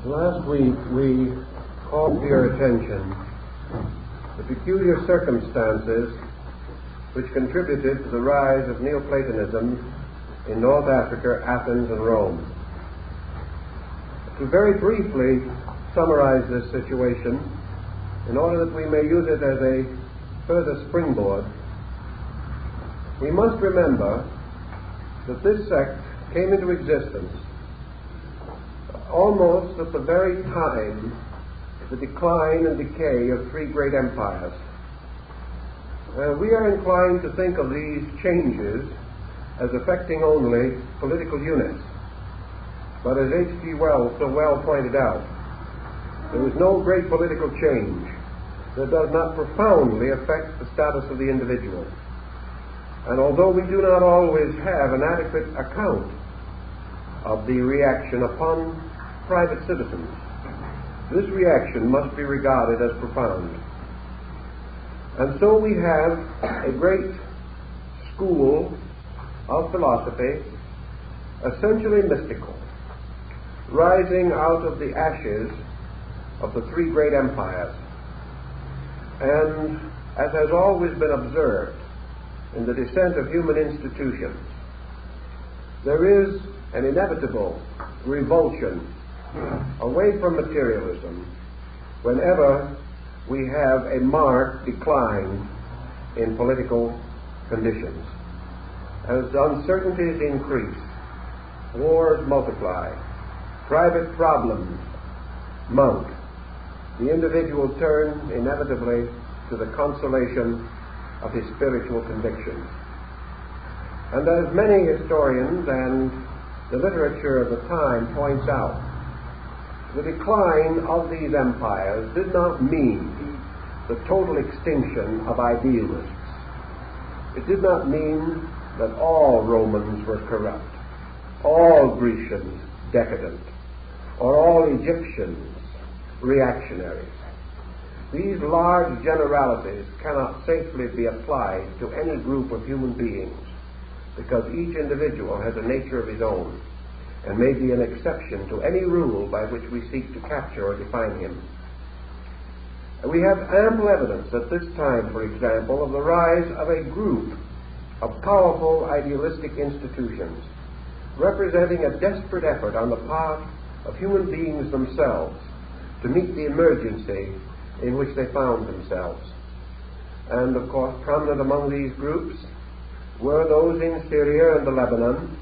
Last week we called to your attention the peculiar circumstances which contributed to the rise of Neoplatonism in North Africa, Athens, and Rome. To very briefly summarize this situation, in order that we may use it as a further springboard, we must remember that this sect came into existence almost at the very time of the decline and decay of three great empires. We are inclined to think of these changes as affecting only political units. But as H.G. Wells so well pointed out, there is no great political change that does not profoundly affect the status of the individual. And although we do not always have an adequate account of the reaction upon private citizens, this reaction must be regarded as profound. And so we have a great school of philosophy, essentially mystical, rising out of the ashes of the three great empires. And as has always been observed in the descent of human institutions, there is an inevitable revulsion away from materialism whenever we have a marked decline in political conditions. As uncertainties increase, wars multiply, private problems mount, the individual turns inevitably to the consolation of his spiritual convictions. And as many historians and the literature of the time points out, the decline of these empires did not mean the total extinction of idealists. It did not mean that all Romans were corrupt, all Grecians decadent, or all Egyptians reactionaries. These large generalities cannot safely be applied to any group of human beings, because each individual has a nature of his own and may be an exception to any rule by which we seek to capture or define him. We have ample evidence at this time, for example, of the rise of a group of powerful idealistic institutions representing a desperate effort on the part of human beings themselves to meet the emergency in which they found themselves. And of course, prominent among these groups were those in Syria and the Lebanon,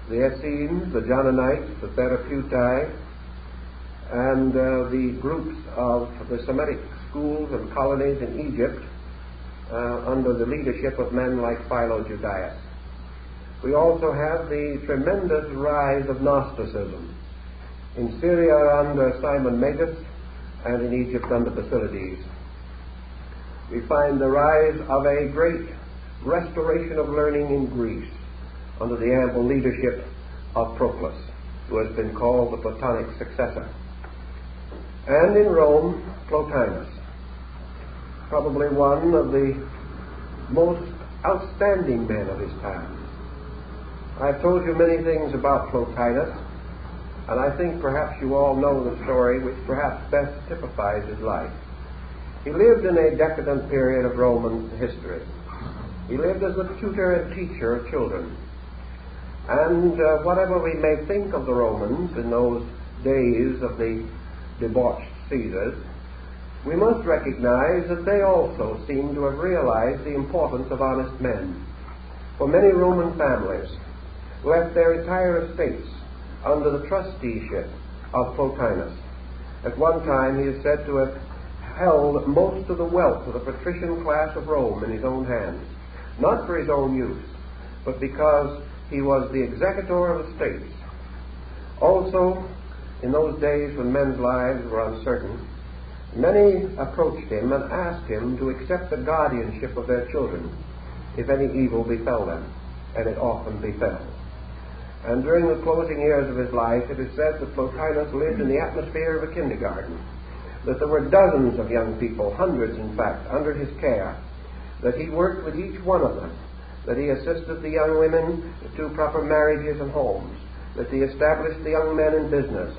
the Essenes, the Johnanites, the Therapeutae, and the groups of the Semitic schools and colonies in Egypt under the leadership of men like Philo Judaeus. We also have the tremendous rise of Gnosticism in Syria under Simon Magus and in Egypt under Basilides. We find the rise of a great restoration of learning in Greece under the ample leadership of Proclus, who has been called the Platonic successor. And in Rome, Plotinus, probably one of the most outstanding men of his time. I've told you many things about Plotinus, and I think perhaps you all know the story which perhaps best typifies his life. He lived in a decadent period of Roman history. He lived as a tutor and teacher of children. And whatever we may think of the Romans in those days of the debauched Caesars, we must recognize that they also seem to have realized the importance of honest men. For many Roman families left their entire estates under the trusteeship of Plotinus. At one time he is said to have held most of the wealth of the patrician class of Rome in his own hands, not for his own use, but because he was the executor of estates. Also, in those days when men's lives were uncertain, many approached him and asked him to accept the guardianship of their children if any evil befell them, and it often befell. And during the closing years of his life, it is said that Plotinus lived in the atmosphere of a kindergarten, that there were dozens of young people, hundreds in fact, under his care, that he worked with each one of them, that he assisted the young women to proper marriages and homes, that he established the young men in business,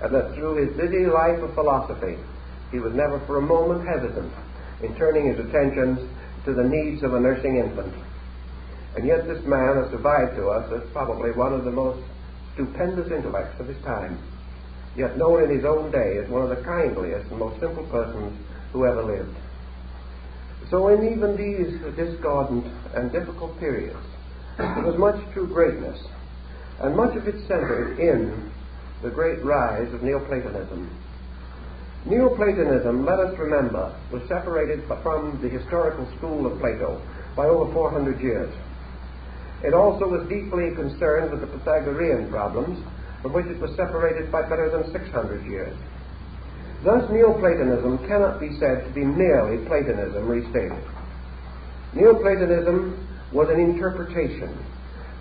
and that through his busy life of philosophy, he was never for a moment hesitant in turning his attentions to the needs of a nursing infant. And yet this man has survived to us as probably one of the most stupendous intellects of his time, yet known in his own day as one of the kindliest and most simple persons who ever lived. So in even these discordant and difficult periods, there was much true greatness, and much of it centered in the great rise of Neoplatonism. Neoplatonism, let us remember, was separated from the historical school of Plato by over 400 years. It also was deeply concerned with the Pythagorean problems, from which it was separated by better than 600 years. Thus, Neoplatonism cannot be said to be merely Platonism restated. Neoplatonism was an interpretation,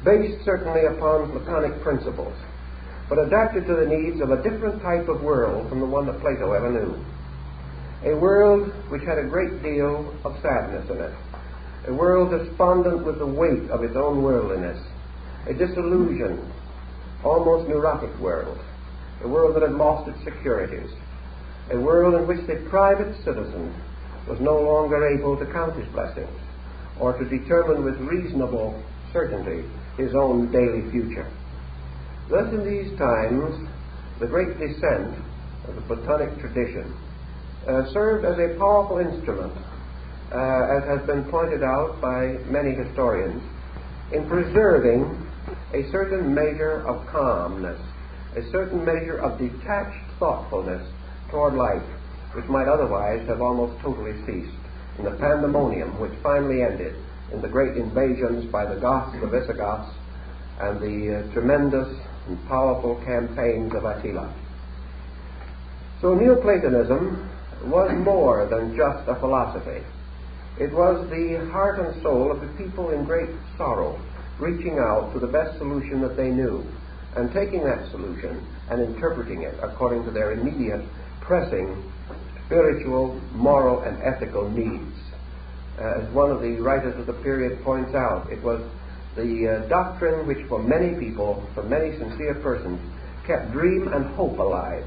based certainly upon Platonic principles, but adapted to the needs of a different type of world from the one that Plato ever knew. A world which had a great deal of sadness in it, a world despondent with the weight of its own worldliness, a disillusioned, almost neurotic world, a world that had lost its securities, a world in which the private citizen was no longer able to count his blessings or to determine with reasonable certainty his own daily future. Thus, in these times, the great descent of the Platonic tradition served as a powerful instrument, as has been pointed out by many historians, in preserving a certain measure of calmness, a certain measure of detached thoughtfulness toward life, which might otherwise have almost totally ceased in the pandemonium which finally ended in the great invasions by the Goths, the Visigoths, and the tremendous and powerful campaigns of Attila. So Neoplatonism was more than just a philosophy. It was the heart and soul of the people in great sorrow, reaching out for the best solution that they knew, and taking that solution and interpreting it according to their immediate, pressing, spiritual, moral, and ethical needs. As one of the writers of the period points out, it was the doctrine which for many people, for many sincere persons, kept dream and hope alive,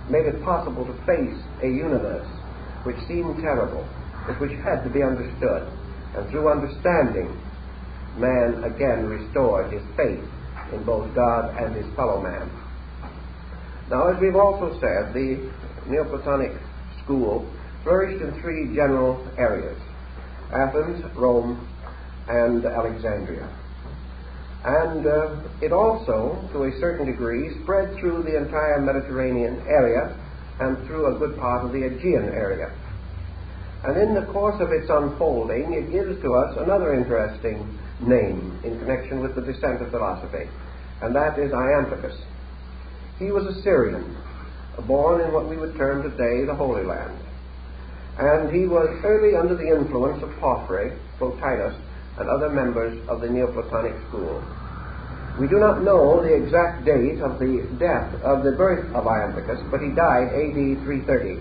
made it possible to face a universe which seemed terrible, but which had to be understood, and through understanding, man again restored his faith in both God and his fellow man. Now, as we've also said, the Neoplatonic school flourished in three general areas: Athens, Rome, and Alexandria. And it also, to a certain degree, spread through the entire Mediterranean area and through a good part of the Aegean area. And in the course of its unfolding, it gives to us another interesting name in connection with the descent of philosophy, and that is Iamblichus. He was a Syrian, born in what we would term today the Holy Land. And he was early under the influence of Porphyry, Plotinus, and other members of the Neoplatonic school. We do not know the exact date of the birth of Iamblichus, but he died AD 330.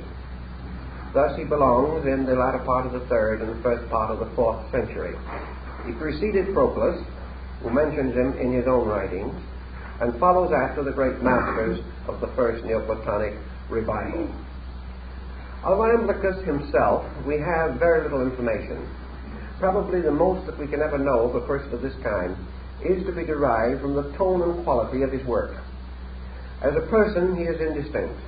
Thus he belongs in the latter part of the 3rd and the first part of the 4th century. He preceded Proclus, who mentions him in his own writings, and follows after the great masters of the first Neoplatonic revival. Of Iamblichus himself, we have very little information. Probably the most that we can ever know of a person of this kind is to be derived from the tone and quality of his work. As a person, he is indistinct.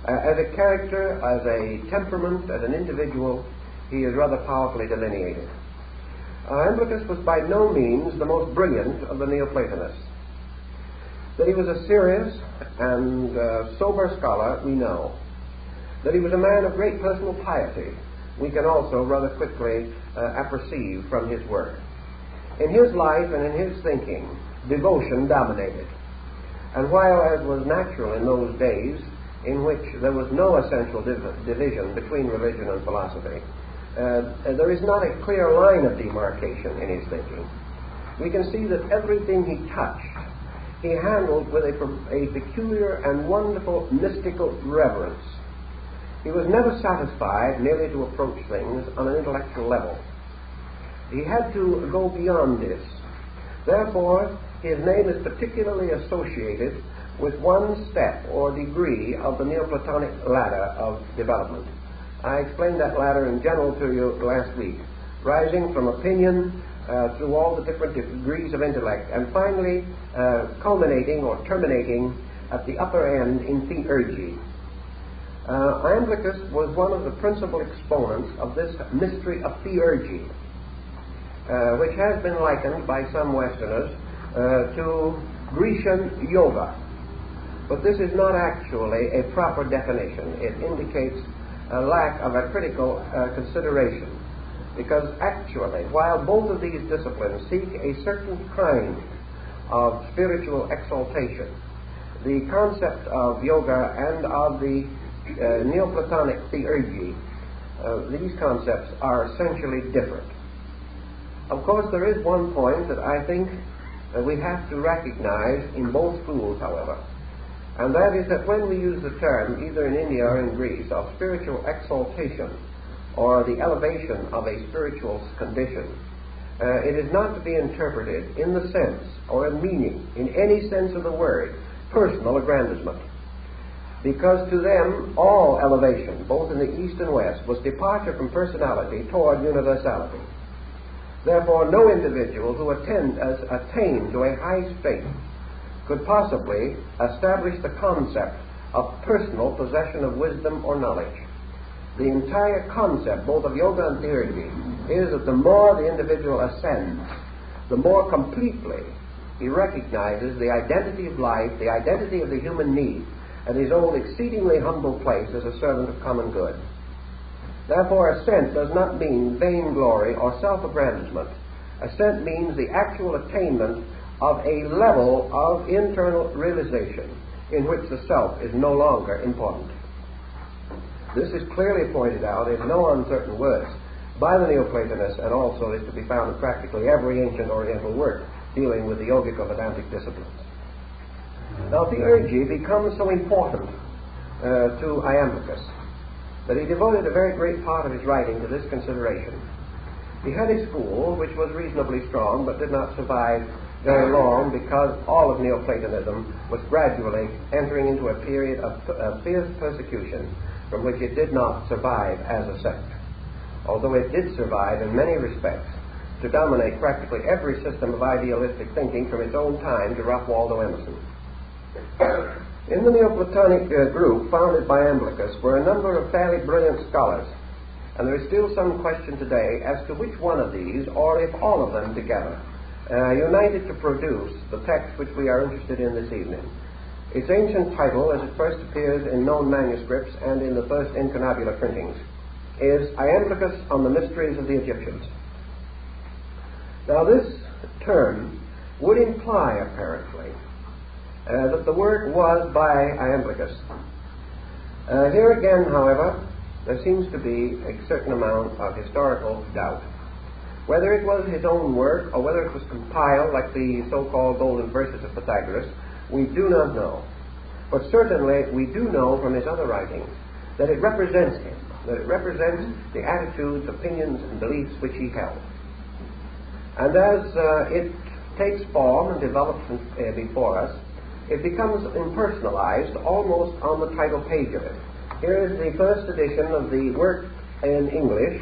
As a character, as a temperament, as an individual, he is rather powerfully delineated. Iamblichus was by no means the most brilliant of the Neoplatonists. That he was a serious and sober scholar, we know. That he was a man of great personal piety, we can also rather quickly apperceive from his work. In his life and in his thinking, devotion dominated. And while, as was natural in those days, in which there was no essential division between religion and philosophy, there is not a clear line of demarcation in his thinking. We can see that everything he touched, he handled with a peculiar and wonderful mystical reverence. He was never satisfied merely to approach things on an intellectual level. He had to go beyond this. Therefore, his name is particularly associated with one step or degree of the Neoplatonic ladder of development. I explained that ladder in general to you last week, rising from opinion through all the different degrees of intellect, and finally culminating or terminating at the upper end in theurgy. Iamblichus was one of the principal exponents of this mystery of theurgy, which has been likened by some Westerners to Grecian yoga. But this is not actually a proper definition. It indicates a lack of a critical consideration, because actually, while both of these disciplines seek a certain kind of spiritual exaltation, the concept of yoga and of the Neoplatonic theurgy, these concepts are essentially different. Of course, there is one point that I think we have to recognize in both schools, however, and that is that when we use the term, either in India or in Greece, of spiritual exaltation or the elevation of a spiritual condition, it is not to be interpreted in the sense or a meaning, in any sense of the word, personal aggrandizement. Because to them, all elevation, both in the East and West, was departure from personality toward universality. Therefore, no individual who attained to a high state could possibly establish the concept of personal possession of wisdom or knowledge. The entire concept, both of yoga and theurgy, is that the more the individual ascends, the more completely he recognizes the identity of life, the identity of the human need, and his own exceedingly humble place as a servant of common good. Therefore, ascent does not mean vainglory or self-aggrandizement. Ascent means the actual attainment of a level of internal realization in which the self is no longer important. This is clearly pointed out in no uncertain words by the Neoplatonists, and also is to be found in practically every ancient Oriental work dealing with the yogic or Vedantic disciplines. Now, theurgy becomes so important to Iamblichus that he devoted a very great part of his writing to this consideration. He had a school which was reasonably strong but did not survive very long, because all of Neoplatonism was gradually entering into a period of fierce persecution from which it did not survive as a sect, although it did survive in many respects to dominate practically every system of idealistic thinking from its own time to Ralph Waldo Emerson. In the Neoplatonic group founded by Iamblichus were a number of fairly brilliant scholars, and there is still some question today as to which one of these, or if all of them together, united to produce the text which we are interested in this evening. Its ancient title, as it first appears in known manuscripts and in the first incunabular printings, is Iamblichus on the Mysteries of the Egyptians. Now, this term would imply, apparently, that the work was by Iamblichus. Here again, however, there seems to be a certain amount of historical doubt. Whether it was his own work or whether it was compiled like the so-called Golden Verses of Pythagoras, we do not know. But certainly we do know from his other writings that it represents him, that it represents the attitudes, opinions, and beliefs which he held. And as it takes form and develops before us, it becomes impersonalized almost on the title page of it. Here is the first edition of the work in English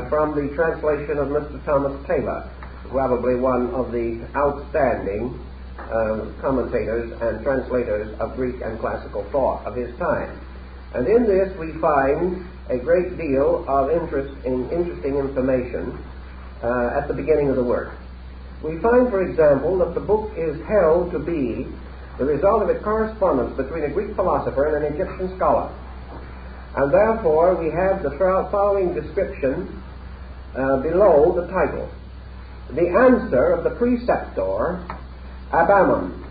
from the translation of Mr. Thomas Taylor, probably one of the outstanding commentators and translators of Greek and classical thought of his time. And in this we find a great deal of interesting information at the beginning of the work. We find, for example, that the book is held to be the result of a correspondence between a Greek philosopher and an Egyptian scholar. And therefore we have the following description below the title. The answer of the preceptor Abamon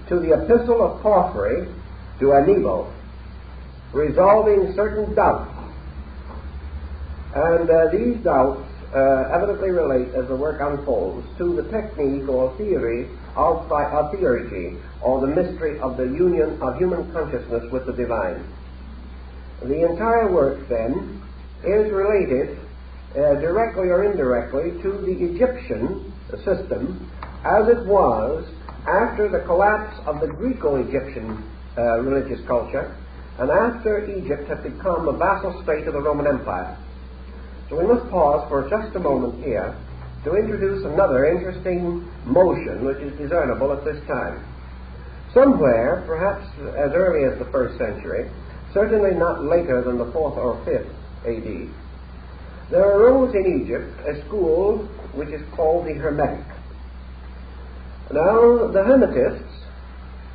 to the epistle of Porphyry to Anebo, resolving certain doubts. And these doubts evidently relate, as the work unfolds, to the technique or theory of theurgy, or the mystery of the union of human consciousness with the divine. The entire work, then, is related directly or indirectly to the Egyptian system as it was after the collapse of the Greco-Egyptian religious culture, and after Egypt had become a vassal state of the Roman Empire. So we must pause for just a moment here to introduce another interesting motion which is discernible at this time. Somewhere, perhaps as early as the 1st century, certainly not later than the 4th or 5th AD, there arose in Egypt a school which is called the Hermetic. Now, the Hermetists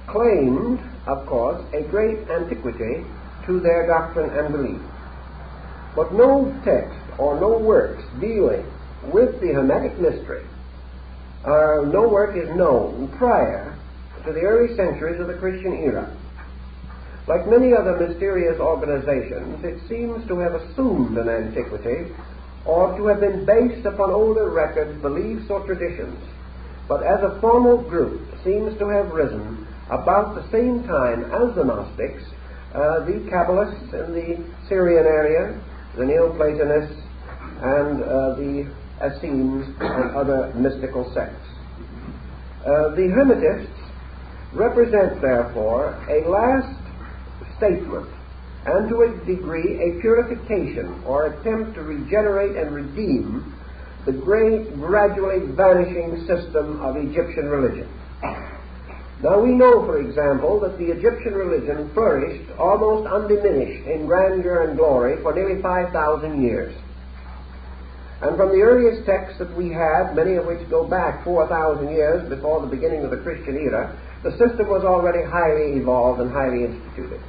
claimed, of course, a great antiquity to their doctrine and belief. But no text or no works dealing with the Hermetic mystery, no work is known prior to the early centuries of the Christian era. Like many other mysterious organizations, it seems to have assumed an antiquity or to have been based upon older records, beliefs, or traditions, but as a formal group seems to have risen about the same time as the Gnostics, the Kabbalists in the Syrian area, the Neoplatonists, and the Essenes and other mystical sects. The Hermetists represent, therefore, a last statement, and to a degree a purification or attempt to regenerate and redeem the great, gradually vanishing system of Egyptian religion. Now we know, for example, that the Egyptian religion flourished almost undiminished in grandeur and glory for nearly 5,000 years. And from the earliest texts that we have, many of which go back 4,000 years before the beginning of the Christian era, the system was already highly evolved and highly instituted.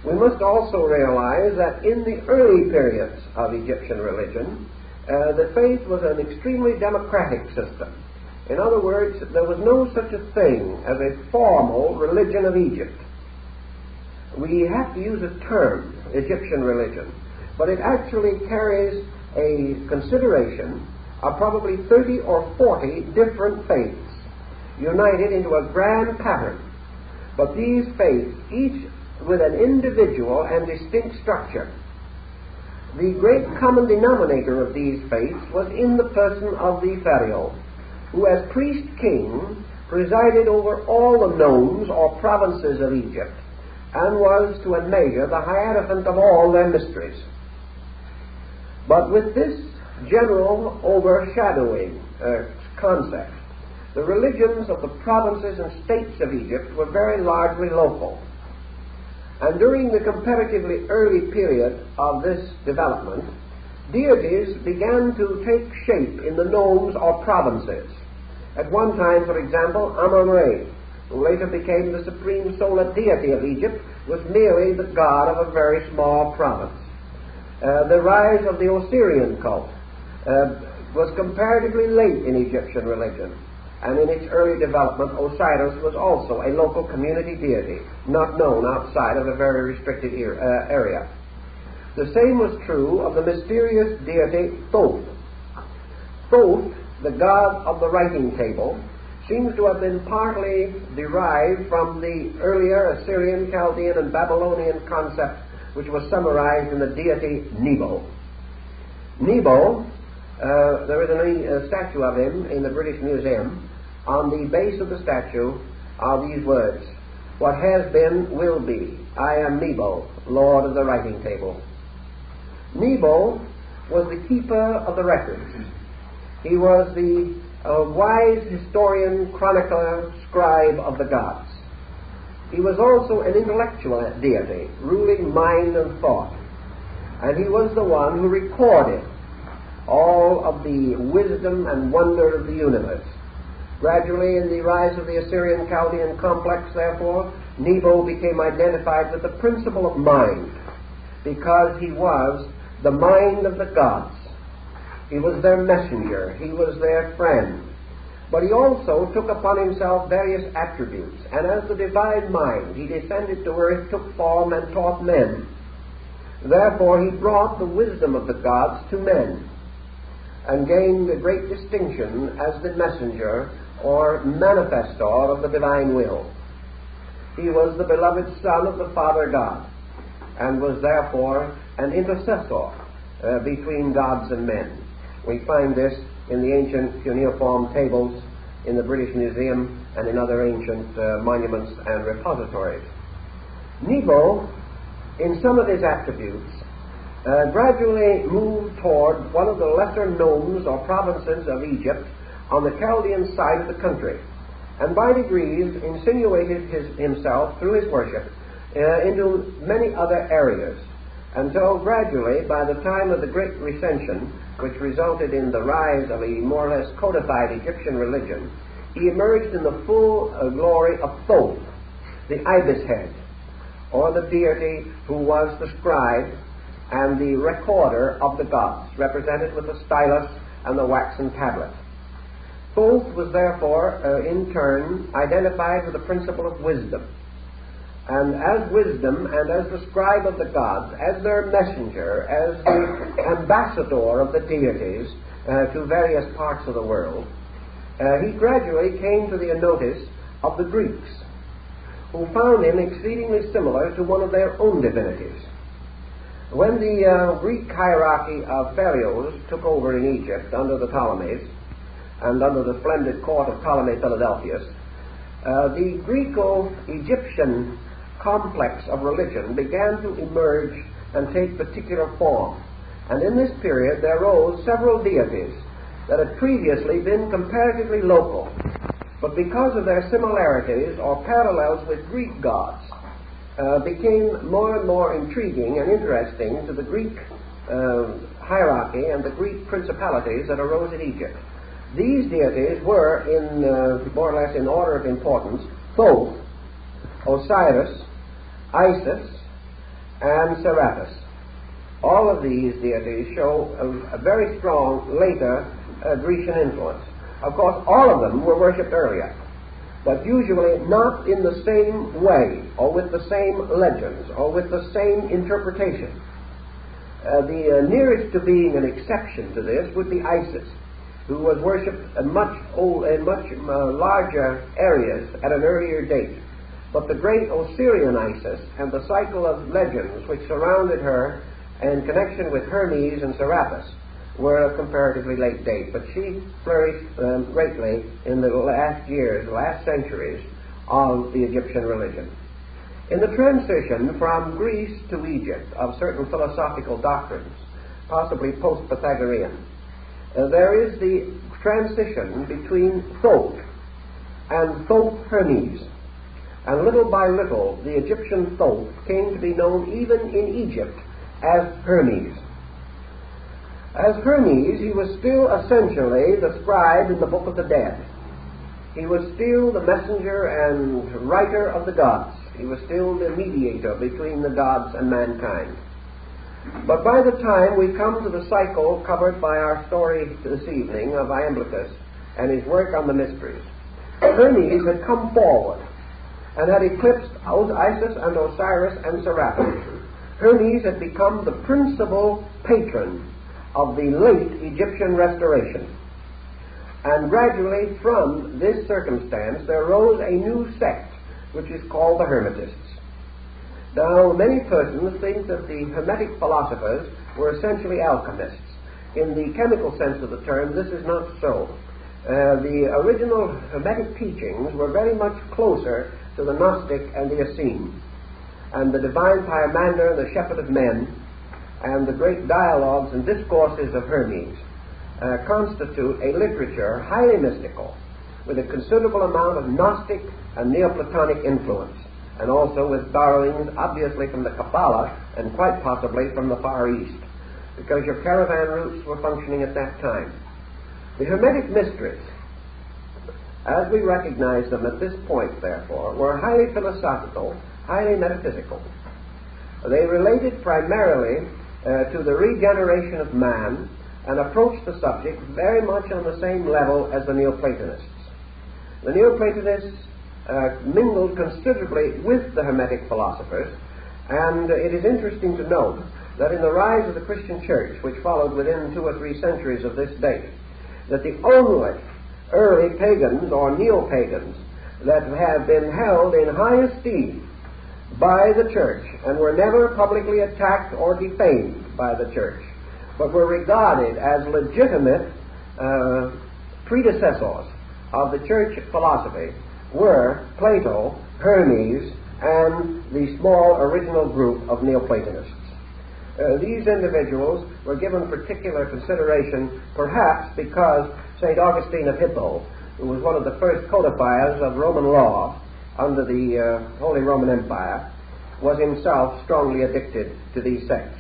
We must also realize that in the early periods of Egyptian religion, the faith was an extremely democratic system. In other words, there was no such a thing as a formal religion of Egypt. We have to use a term, Egyptian religion, but it actually carries a consideration of probably 30 or 40 different faiths united into a grand pattern. But these faiths, each with an individual and distinct structure. The great common denominator of these faiths was in the person of the Pharaoh, who as priest-king presided over all the nomes or provinces of Egypt, and was to a measure the hierophant of all their mysteries. But with this general overshadowing concept, the religions of the provinces and states of Egypt were very largely local. And during the comparatively early period of this development, deities began to take shape in the nomes or provinces. At one time, for example, Amun-Re, who later became the supreme solar deity of Egypt, was merely the god of a very small province. The rise of the Osirian cult was comparatively late in Egyptian religion. And in its early development, Osiris was also a local community deity, not known outside of a very restricted area. The same was true of the mysterious deity Thoth. Thoth, the god of the writing table, seems to have been partly derived from the earlier Assyrian, Chaldean, and Babylonian concept, which was summarized in the deity Nebo. Nebo, there is a statue of him in the British Museum. On the base of the statue are these words: "What has been will be. I am Nebo, Lord of the writing table." Nebo was the keeper of the records. He was the wise historian, chronicler, scribe of the gods. He was also an intellectual deity, ruling mind and thought. And he was the one who recorded all of the wisdom and wonder of the universe. Gradually, in the rise of the Assyrian-Chaldean complex, therefore, Nebo became identified with the principle of mind, because he was the mind of the gods. He was their messenger. He was their friend. But he also took upon himself various attributes, and as the divine mind, he descended to earth, took form, and taught men. Therefore, he brought the wisdom of the gods to men, and gained a great distinction as the messenger or manifestor of the divine will. He was the beloved son of the Father God, and was therefore an intercessor between gods and men. We find this in the ancient cuneiform tables in the British Museum and in other ancient monuments and repositories. Nebo, in some of his attributes, gradually moved toward one of the lesser nomes or provinces of Egypt on the Chaldean side of the country, and by degrees insinuated himself through his worship into many other areas, until gradually, by the time of the Great Recension, which resulted in the rise of a more or less codified Egyptian religion, he emerged in the full glory of Thoth, the ibis head, or the deity who was the scribe and the recorder of the gods, represented with the stylus and the waxen tablet. Thoth was therefore, in turn, identified with the principle of wisdom. And as wisdom and as the scribe of the gods, as their messenger, as the ambassador of the deities to various parts of the world, he gradually came to the notice of the Greeks, who found him exceedingly similar to one of their own divinities. When the Greek hierarchy of pharaohs took over in Egypt under the Ptolemies, and under the splendid court of Ptolemy Philadelphus, the Greco-Egyptian complex of religion began to emerge and take particular form. And in this period there rose several deities that had previously been comparatively local, but because of their similarities or parallels with Greek gods, became more and more intriguing and interesting to the Greek hierarchy and the Greek principalities that arose in Egypt. These deities were, in more or less in order of importance, Thoth, Osiris, Isis, and Serapis. All of these deities show a very strong later Grecian influence. Of course, all of them were worshipped earlier, but usually not in the same way, or with the same legends, or with the same interpretation. The nearest to being an exception to this would be Isis, who was worshipped in much larger areas at an earlier date. But the great Osirian Isis and the cycle of legends which surrounded her in connection with Hermes and Serapis were of comparatively late date, but she flourished greatly in the last centuries of the Egyptian religion. In the transition from Greece to Egypt of certain philosophical doctrines, possibly post-Pythagorean, there is the transition between Thoth and Thoth Hermes. And little by little, the Egyptian Thoth came to be known even in Egypt as Hermes. As Hermes, he was still essentially the scribe in the Book of the Dead. He was still the messenger and writer of the gods. He was still the mediator between the gods and mankind. But by the time we come to the cycle covered by our story this evening of Lambichus and his work on the mysteries, Hermes had come forward and had eclipsed Isis and Osiris and Serapis. Hermes had become the principal patron of the late Egyptian restoration. And gradually from this circumstance there rose a new sect which is called the Hermetists. Now, many persons think that the Hermetic philosophers were essentially alchemists. In the chemical sense of the term, this is not so. The original Hermetic teachings were very much closer to the Gnostic and the Essene, and the divine Pyamander, the shepherd of men, and the great dialogues and discourses of Hermes constitute a literature highly mystical, with a considerable amount of Gnostic and Neoplatonic influence, and also with borrowings obviously from the Kabbalah and quite possibly from the Far East, because your caravan routes were functioning at that time. The Hermetic mysteries, as we recognize them at this point, therefore, were highly philosophical, highly metaphysical. They related primarily to the regeneration of man and approached the subject very much on the same level as the Neoplatonists. The Neoplatonists mingled considerably with the Hermetic philosophers, and it is interesting to note that in the rise of the Christian church, which followed within 2 or 3 centuries of this date, that the only early pagans or neo-pagans that have been held in high esteem by the church and were never publicly attacked or defamed by the church, but were regarded as legitimate predecessors of the church philosophy were Plato, Hermes, and the small original group of Neoplatonists. These individuals were given particular consideration, perhaps because St. Augustine of Hippo, who was one of the first codifiers of Roman law under the Holy Roman Empire, was himself strongly addicted to these sects.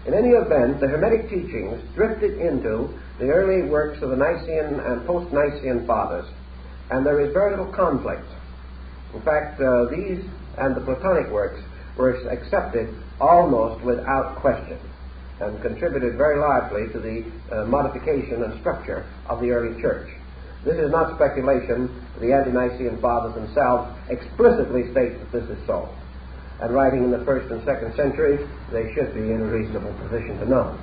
In any event, the Hermetic teachings drifted into the early works of the Nicene and post-Nicene fathers, and there is very little conflict. In fact, these and the Platonic works were accepted almost without question and contributed very largely to the modification and structure of the early church. This is not speculation. The ante-Nicene fathers themselves explicitly state that this is so. And writing in the 1st and 2nd centuries, they should be in a reasonable position to know.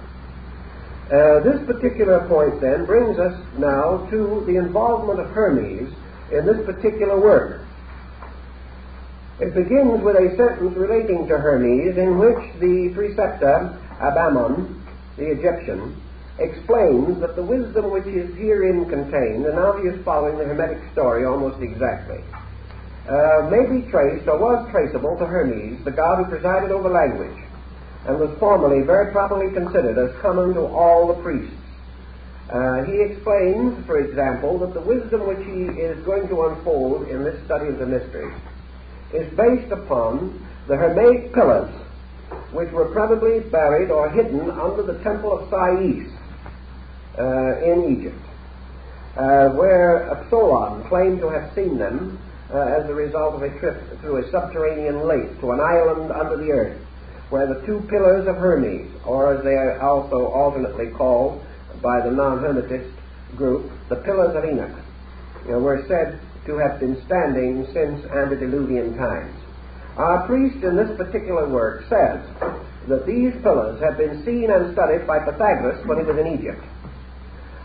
This particular point then brings us now to the involvement of Hermes in this particular work. It begins with a sentence relating to Hermes in which the preceptor Abaddon, the Egyptian, explains that the wisdom which is herein contained, and now he is following the Hermetic story almost exactly, may be traced or was traceable to Hermes, the god who presided over language, and was formerly very properly considered as common to all the priests. He explains, for example, that the wisdom which he is going to unfold in this study of the mysteries is based upon the Hermaic pillars, which were probably buried or hidden under the temple of Sais in Egypt, where Solon claimed to have seen them as a result of a trip through a subterranean lake to an island under the earth, where the two pillars of Hermes, or as they are also alternately called by the non-Hermetist group, the pillars of Enoch, were said to have been standing since antediluvian times. Our priest in this particular work says that these pillars have been seen and studied by Pythagoras when he was in Egypt,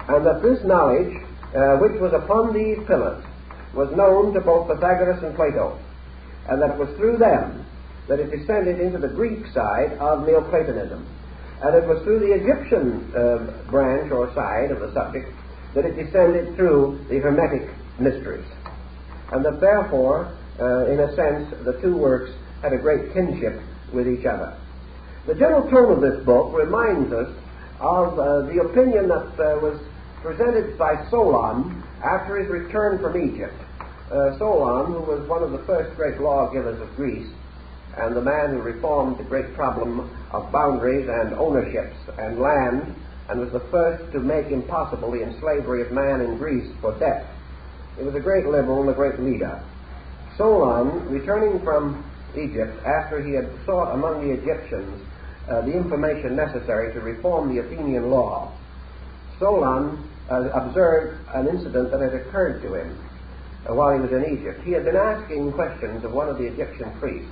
and that this knowledge which was upon these pillars was known to both Pythagoras and Plato, and that it was through them that it descended into the Greek side of Neoplatonism, and it was through the Egyptian branch or side of the subject that it descended through the Hermetic mysteries, and that therefore, in a sense, the two works had a great kinship with each other. The general tone of this book reminds us of the opinion that was presented by Solon after his return from Egypt. Solon, who was one of the first great lawgivers of Greece, and the man who reformed the great problem of boundaries and ownerships and land, and was the first to make impossible the enslavery of man in Greece for debt. He was a great liberal and a great leader. Solon, returning from Egypt after he had sought among the Egyptians the information necessary to reform the Athenian law, Solon observed an incident that had occurred to him while he was in Egypt. He had been asking questions of one of the Egyptian priests,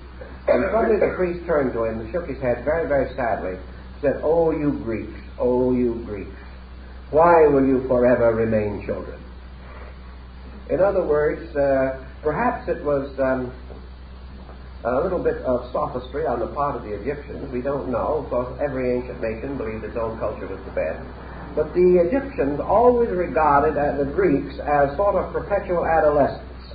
and suddenly the priest turned to him and shook his head very, very sadly, said, "Oh, you Greeks, why will you forever remain children?" In other words, perhaps it was a little bit of sophistry on the part of the Egyptians. We don't know, because every ancient nation believed its own culture was the best. But the Egyptians always regarded the Greeks as sort of perpetual adolescents.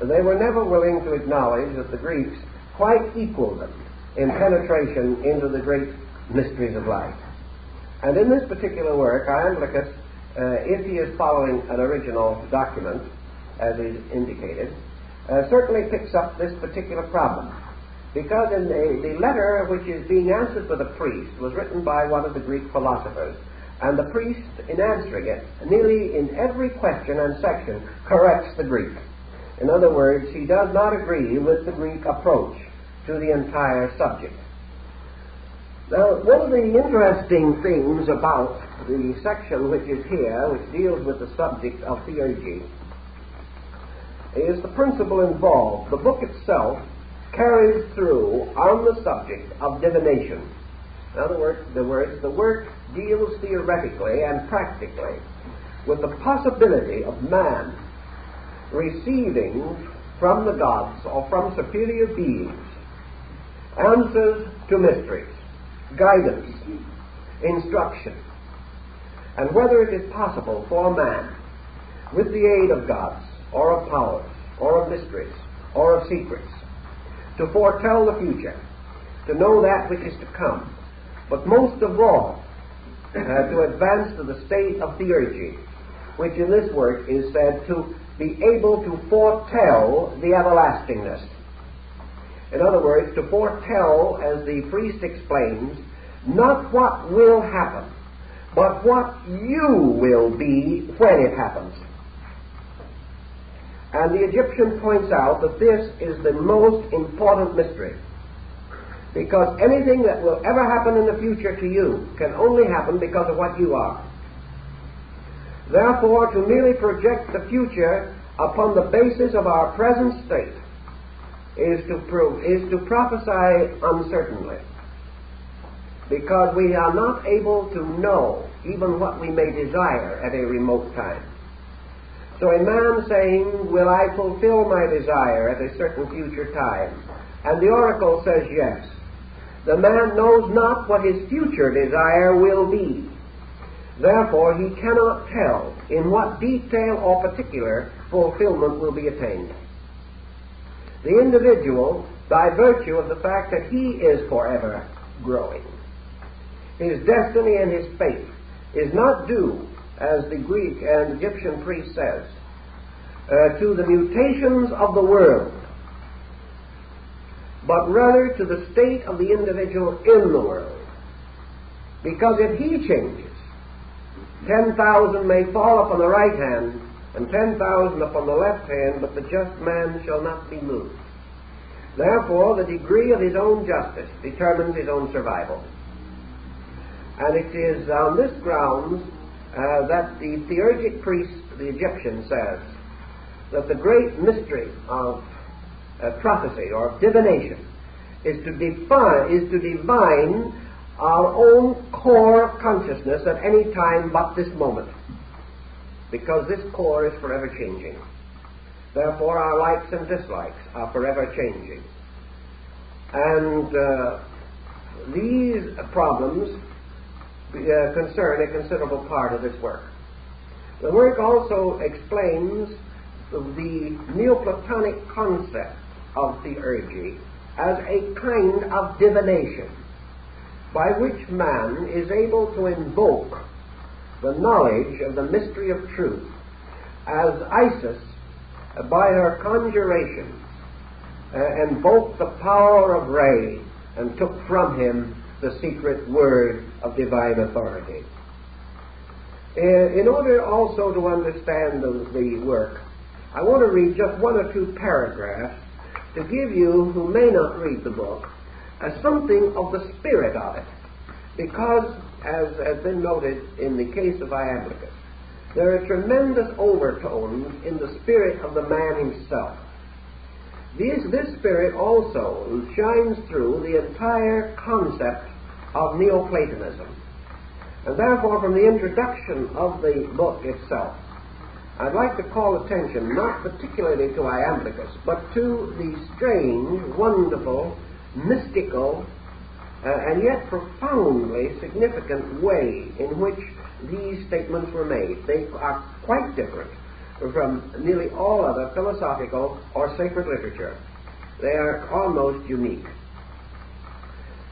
They were never willing to acknowledge that the Greeks quite equaled them in penetration into the great mysteries of life. And in this particular work, Lambichus, if he is following an original document, as is indicated, certainly picks up this particular problem. Because in the letter which is being answered to the priest was written by one of the Greek philosophers, and the priest, in answering it, nearly in every question and section, corrects the Greek. In other words, he does not agree with the Greek approach to the entire subject. Now, one of the interesting things about the section which is here, which deals with the subject of theurgy, is the principle involved. The book itself carries through on the subject of divination. In other words, the work deals theoretically and practically with the possibility of man receiving from the gods or from superior beings answers to mysteries, guidance, instruction, and whether it is possible for man with the aid of gods, or of powers, or of mysteries, or of secrets, to foretell the future, to know that which is to come, but most of all, to advance to the state of theurgy, which in this work is said to be able to foretell the everlastingness. In other words, to foretell, as the priest explains, not what will happen, but what you will be when it happens. And the Egyptian points out that this is the most important mystery, because anything that will ever happen in the future to you can only happen because of what you are. Therefore, to merely project the future upon the basis of our present state is to prophesy uncertainly, because we are not able to know even what we may desire at a remote time. So a man saying, will I fulfill my desire at a certain future time? And the oracle says yes. The man knows not what his future desire will be. Therefore, he cannot tell in what detail or particular fulfillment will be attained. The individual, by virtue of the fact that he is forever growing, his destiny and his fate is not due, as the Greek and Egyptian priest says, to the mutations of the world, but rather to the state of the individual in the world. Because if he changes, 10,000 may fall upon the right hand, and 10,000 upon the left hand, but the just man shall not be moved. Therefore, the degree of his own justice determines his own survival. And it is on this grounds that the theurgic priest, the Egyptian, says that the great mystery of prophecy or of divination is to divine our own core of consciousness at any time but this moment, because this core is forever changing. Therefore, our likes and dislikes are forever changing. And these problems concern a considerable part of this work. The work also explains the Neoplatonic concept of theurgy as a kind of divination by which man is able to invoke the knowledge of the mystery of truth, as Isis, by her conjuration, invoked the power of Re and took from him the secret word of divine authority. In order also to understand the work, I want to read just one or two paragraphs to give you, who may not read the book, something of the spirit of it. Because, as has been noted in the case of Lambichus, there are tremendous overtones in the spirit of the man himself. This spirit also shines through the entire concept of Neoplatonism. And therefore, from the introduction of the book itself, I'd like to call attention not particularly to Lambichus, but to the strange, wonderful, mystical, and yet profoundly significant way in which these statements were made. They are quite different from nearly all other philosophical or sacred literature. They are almost unique.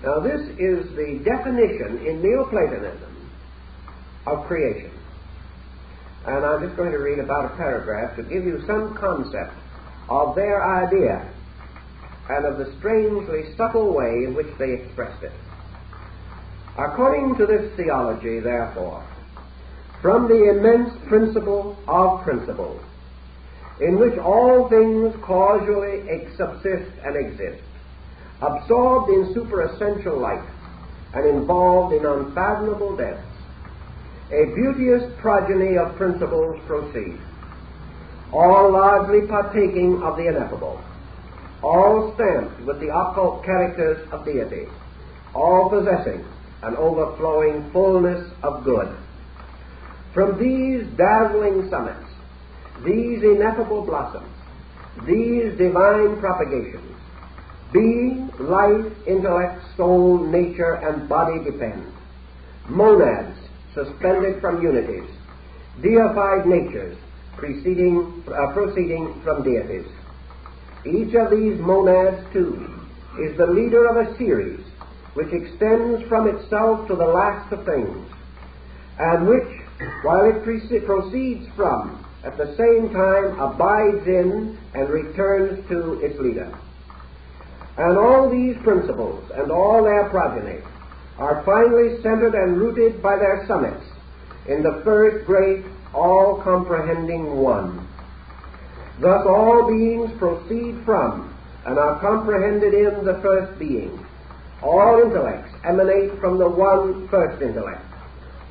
Now, this is the definition in Neoplatonism of creation. And I'm just going to read about a paragraph to give you some concept of their idea and of the strangely subtle way in which they expressed it. According to this theology, therefore, from the immense principle of principles, in which all things causally subsist and exist, absorbed in superessential light and involved in unfathomable depths, a beauteous progeny of principles proceed, all largely partaking of the ineffable, all stamped with the occult characters of deity, all possessing an overflowing fullness of good. From these dazzling summits, these ineffable blossoms, these divine propagations, being, life, intellect, soul, nature, and body depend. Monads suspended from unities, deified natures proceeding from deities. Each of these monads, too, is the leader of a series which extends from itself to the last of things, and which, while it proceeds from, at the same time abides in and returns to its leader. And all these principles and all their progeny are finally centered and rooted by their summits in the first great all-comprehending One. Thus all beings proceed from and are comprehended in the first being. All intellects emanate from the one first intellect.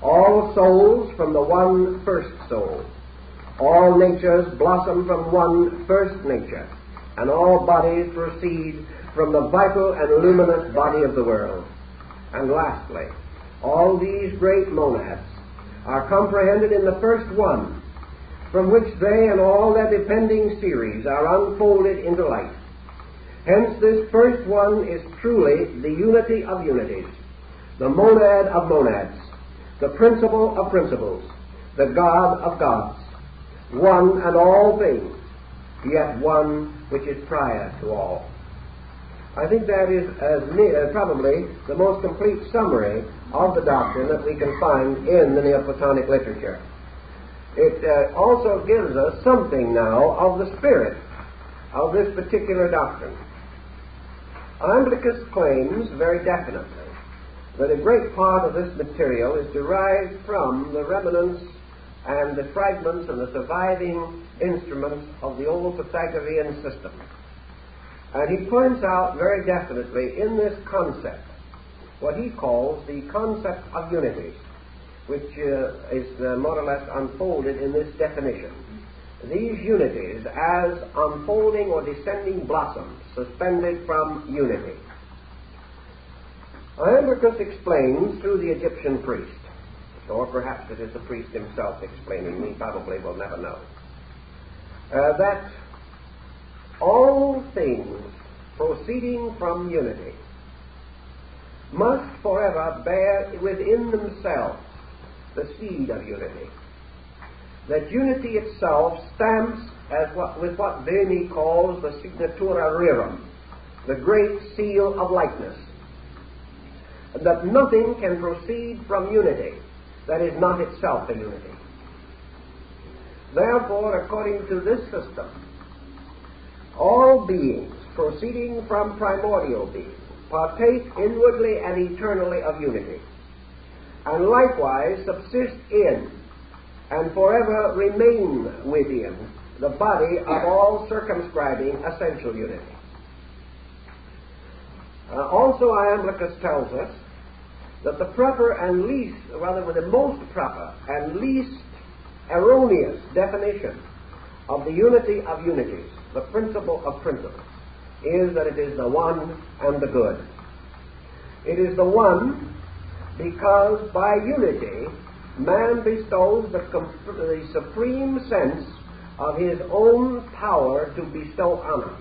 All souls from the one first soul. All natures blossom from one first nature, and all bodies proceed from the vital and luminous body of the world. And lastly, all these great monads are comprehended in the first one, from which they and all their depending series are unfolded into light. Hence this first one is truly the unity of unities, the monad of monads, the principle of principles, the God of gods, one and all things, yet one which is prior to all. I think that is probably the most complete summary of the doctrine that we can find in the Neoplatonic literature. It also gives us something now of the spirit of this particular doctrine. Lambichus claims very definitely that a great part of this material is derived from the remnants and the fragments and the surviving instruments of the old Pythagorean system. And he points out very definitely in this concept what he calls the concept of unity, which is more or less unfolded in this definition. These unities as unfolding or descending blossoms suspended from unity. Lambichus explains through the Egyptian priest, or perhaps it is the priest himself explaining, we probably will never know, that all things proceeding from unity must forever bear within themselves the seed of unity. That unity itself stamps with what Veni calls the signatura rerum, the great seal of likeness. And that nothing can proceed from unity that is not itself a unity. Therefore, according to this system, all beings proceeding from primordial beings partake inwardly and eternally of unity, and likewise subsist in and forever remain within the body of all circumscribing essential unity. Also, Lambichus tells us that the proper and least, rather the most proper and least erroneous definition of the unity of unities, the principle of principles, is that it is the one and the good. It is the one because by unity man bestows the supreme sense of his own power to bestow honor.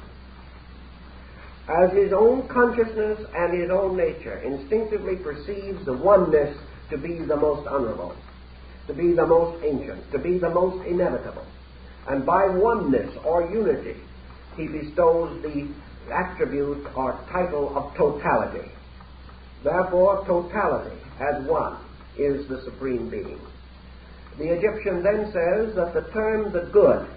As his own consciousness and his own nature instinctively perceives the oneness to be the most honorable, to be the most ancient, to be the most inevitable. And by oneness or unity, he bestows the attribute or title of totality. Therefore, totality as one is the supreme being. The Egyptian then says that the term the good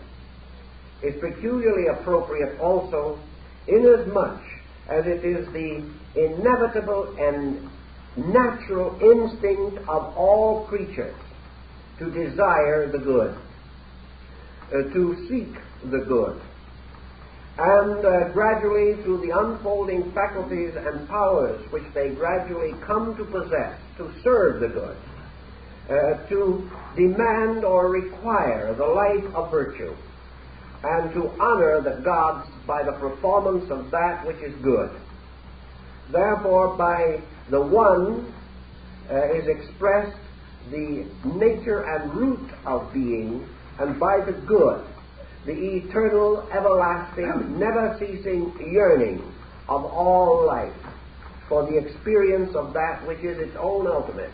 is peculiarly appropriate also inasmuch as it is the inevitable and natural instinct of all creatures to desire the good, to seek the good, and gradually through the unfolding faculties and powers which they gradually come to possess, to serve the good, to demand or require the life of virtue, and to honor the gods by the performance of that which is good. Therefore, by the one is expressed the nature and root of being, and by the good, the eternal, everlasting, never-ceasing yearning of all life for the experience of that which is its own ultimate,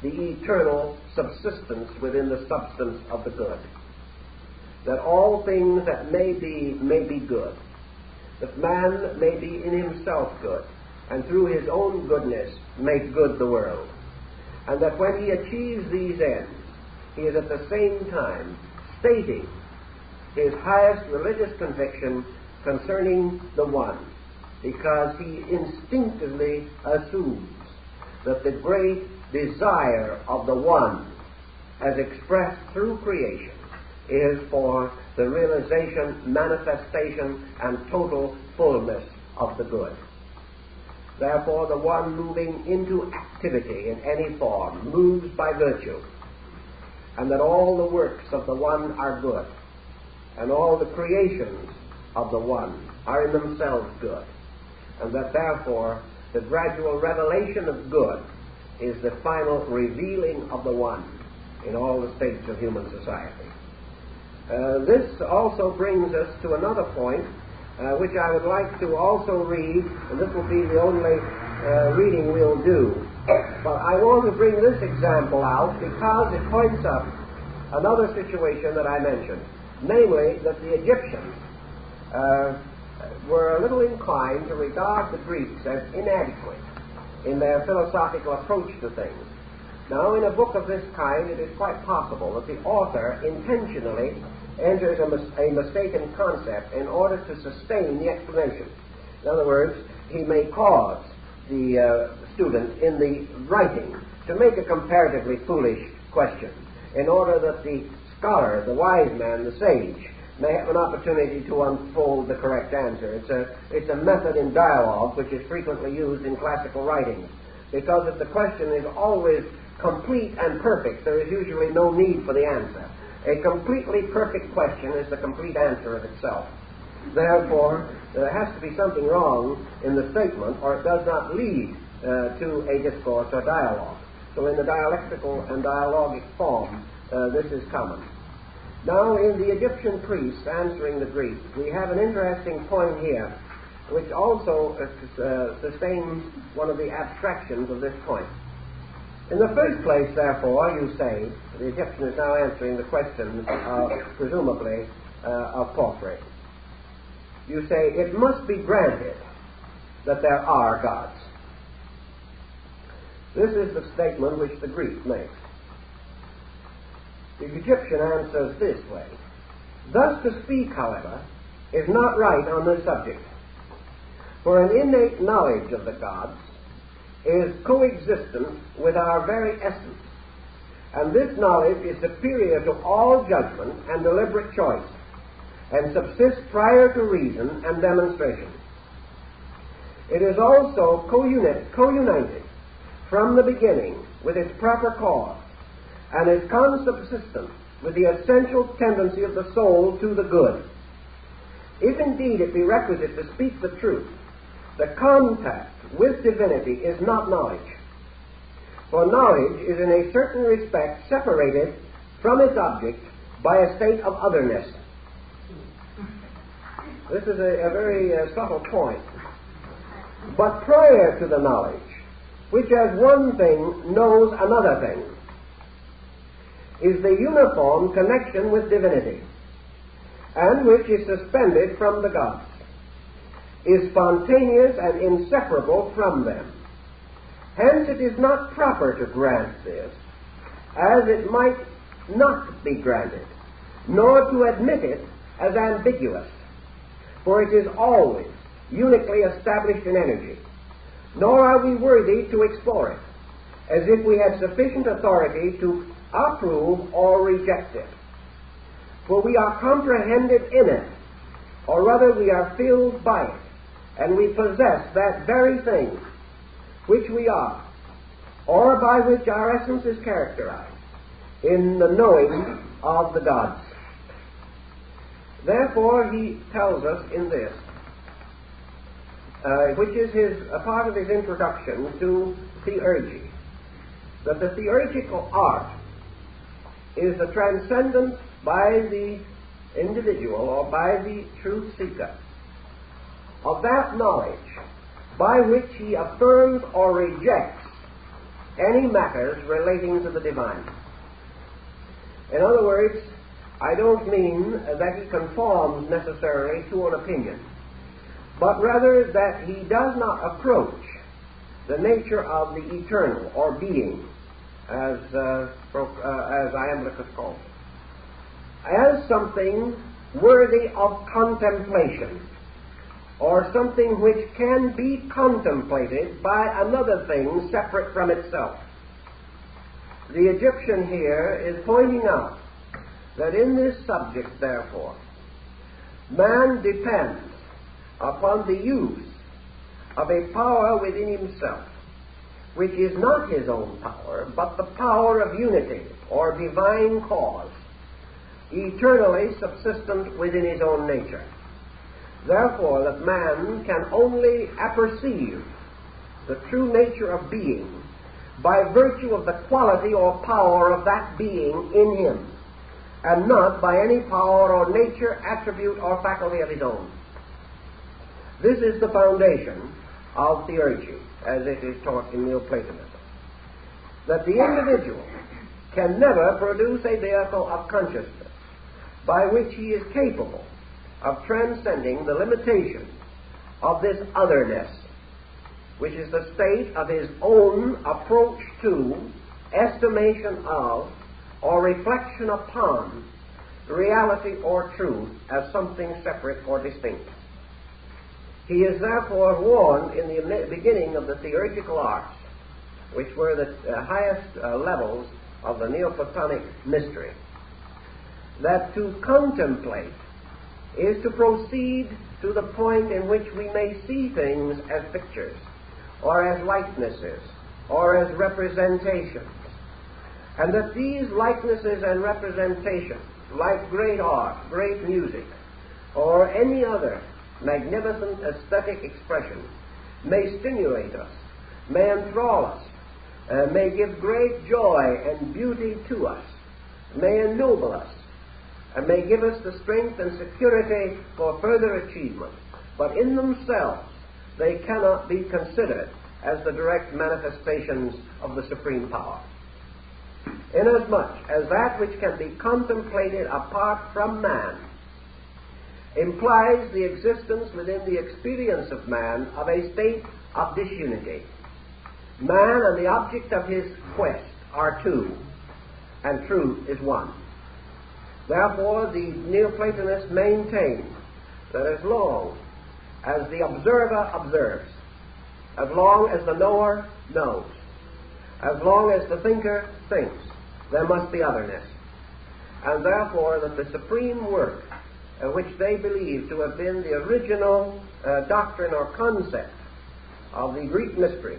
the eternal subsistence within the substance of the good. that all things that may be good, that man may be in himself good, and through his own goodness make good the world, and that when he achieves these ends, he is at the same time stating his highest religious conviction concerning the One, because he instinctively assumes that the great desire of the One, as expressed through creation, is for the realization, manifestation, and total fullness of the good. Therefore, the One moving into activity in any form moves by virtue, and that all the works of the One are good, and all the creations of the One are in themselves good, and that therefore the gradual revelation of good is the final revealing of the One in all the states of human society. This also brings us to another point, which I would like to also read, and this will be the only reading we'll do. But I want to bring this example out because it points up another situation that I mentioned, namely that the Egyptians were a little inclined to regard the Greeks as inadequate in their philosophical approach to things. Now, in a book of this kind, it is quite possible that the author intentionally enters a mistaken concept in order to sustain the explanation. In other words, he may cause the student in the writing to make a comparatively foolish question in order that the scholar, the wise man, the sage, may have an opportunity to unfold the correct answer. It's a method in dialogue which is frequently used in classical writings, because if the question is always complete and perfect, there is usually no need for the answer. A completely perfect question is the complete answer of itself. Therefore, there has to be something wrong in the statement, or it does not lead to a discourse or dialogue. So in the dialectical and dialogic form, this is common. Now, in the Egyptian priests answering the Greeks, we have an interesting point here, which also sustains one of the abstractions of this point. In the first place, therefore, you say, the Egyptian is now answering the questions, presumably, of portrait. You say, it must be granted that there are gods. This is the statement which the Greek makes. The Egyptian answers this way. Thus to speak, however, is not right on this subject. For an innate knowledge of the gods is coexistent with our very essence, and this knowledge is superior to all judgment and deliberate choice, and subsists prior to reason and demonstration. It is also co-united from the beginning with its proper cause, and is consubsistent with the essential tendency of the soul to the good. If indeed it be requisite to speak the truth, the contact with divinity is not knowledge, for knowledge is in a certain respect separated from its object by a state of otherness. This is a very subtle point. But prior to the knowledge, which as one thing knows another thing, is the uniform connection with divinity, and which is suspended from the gods, is spontaneous and inseparable from them. Hence it is not proper to grant this, as it might not be granted, nor to admit it as ambiguous, for it is always uniquely established in energy, nor are we worthy to explore it, as if we had sufficient authority to approve or reject it. For we are comprehended in it, or rather we are filled by it, and we possess that very thing which we are, or by which our essence is characterized, in the knowing of the gods. Therefore, he tells us in this, which is a part of his introduction to theurgy, that the theurgical art is the transcendence by the individual or by the truth seeker of that knowledge by which he affirms or rejects any matters relating to the divine. In other words, I don't mean that he conforms necessarily to an opinion, but rather that he does not approach the nature of the eternal, or being, as Lambichus calls it, as something worthy of contemplation, or something which can be contemplated by another thing separate from itself. The Egyptian here is pointing out that in this subject, therefore, man depends upon the use of a power within himself, which is not his own power, but the power of unity, or divine cause, eternally subsistent within his own nature. Therefore, that man can only apperceive the true nature of being by virtue of the quality or power of that being in him, and not by any power or nature, attribute, or faculty of his own. This is the foundation of theurgy, as it is taught in Neoplatonism. That the individual can never produce a vehicle of consciousness by which he is capable of transcending the limitation of this otherness, which is the state of his own approach to, estimation of, or reflection upon reality or truth as something separate or distinct. He is therefore warned in the beginning of the theurgical arts, which were the highest levels of the Neoplatonic mystery, that to contemplate is to proceed to the point in which we may see things as pictures, or as likenesses, or as representations, and that these likenesses and representations, like great art, great music, or any other magnificent aesthetic expression, may stimulate us, may enthrall us, may give great joy and beauty to us, may ennoble us, and may give us the strength and security for further achievement. But in themselves, they cannot be considered as the direct manifestations of the supreme power. Inasmuch as that which can be contemplated apart from man implies the existence within the experience of man of a state of disunity. Man and the object of his quest are two, and truth is one. Therefore, the Neoplatonists maintain that as long as the observer observes, as long as the knower knows, as long as the thinker thinks, there must be otherness. And therefore, that the supreme work, which they believe to have been the original doctrine or concept of the Greek mystery,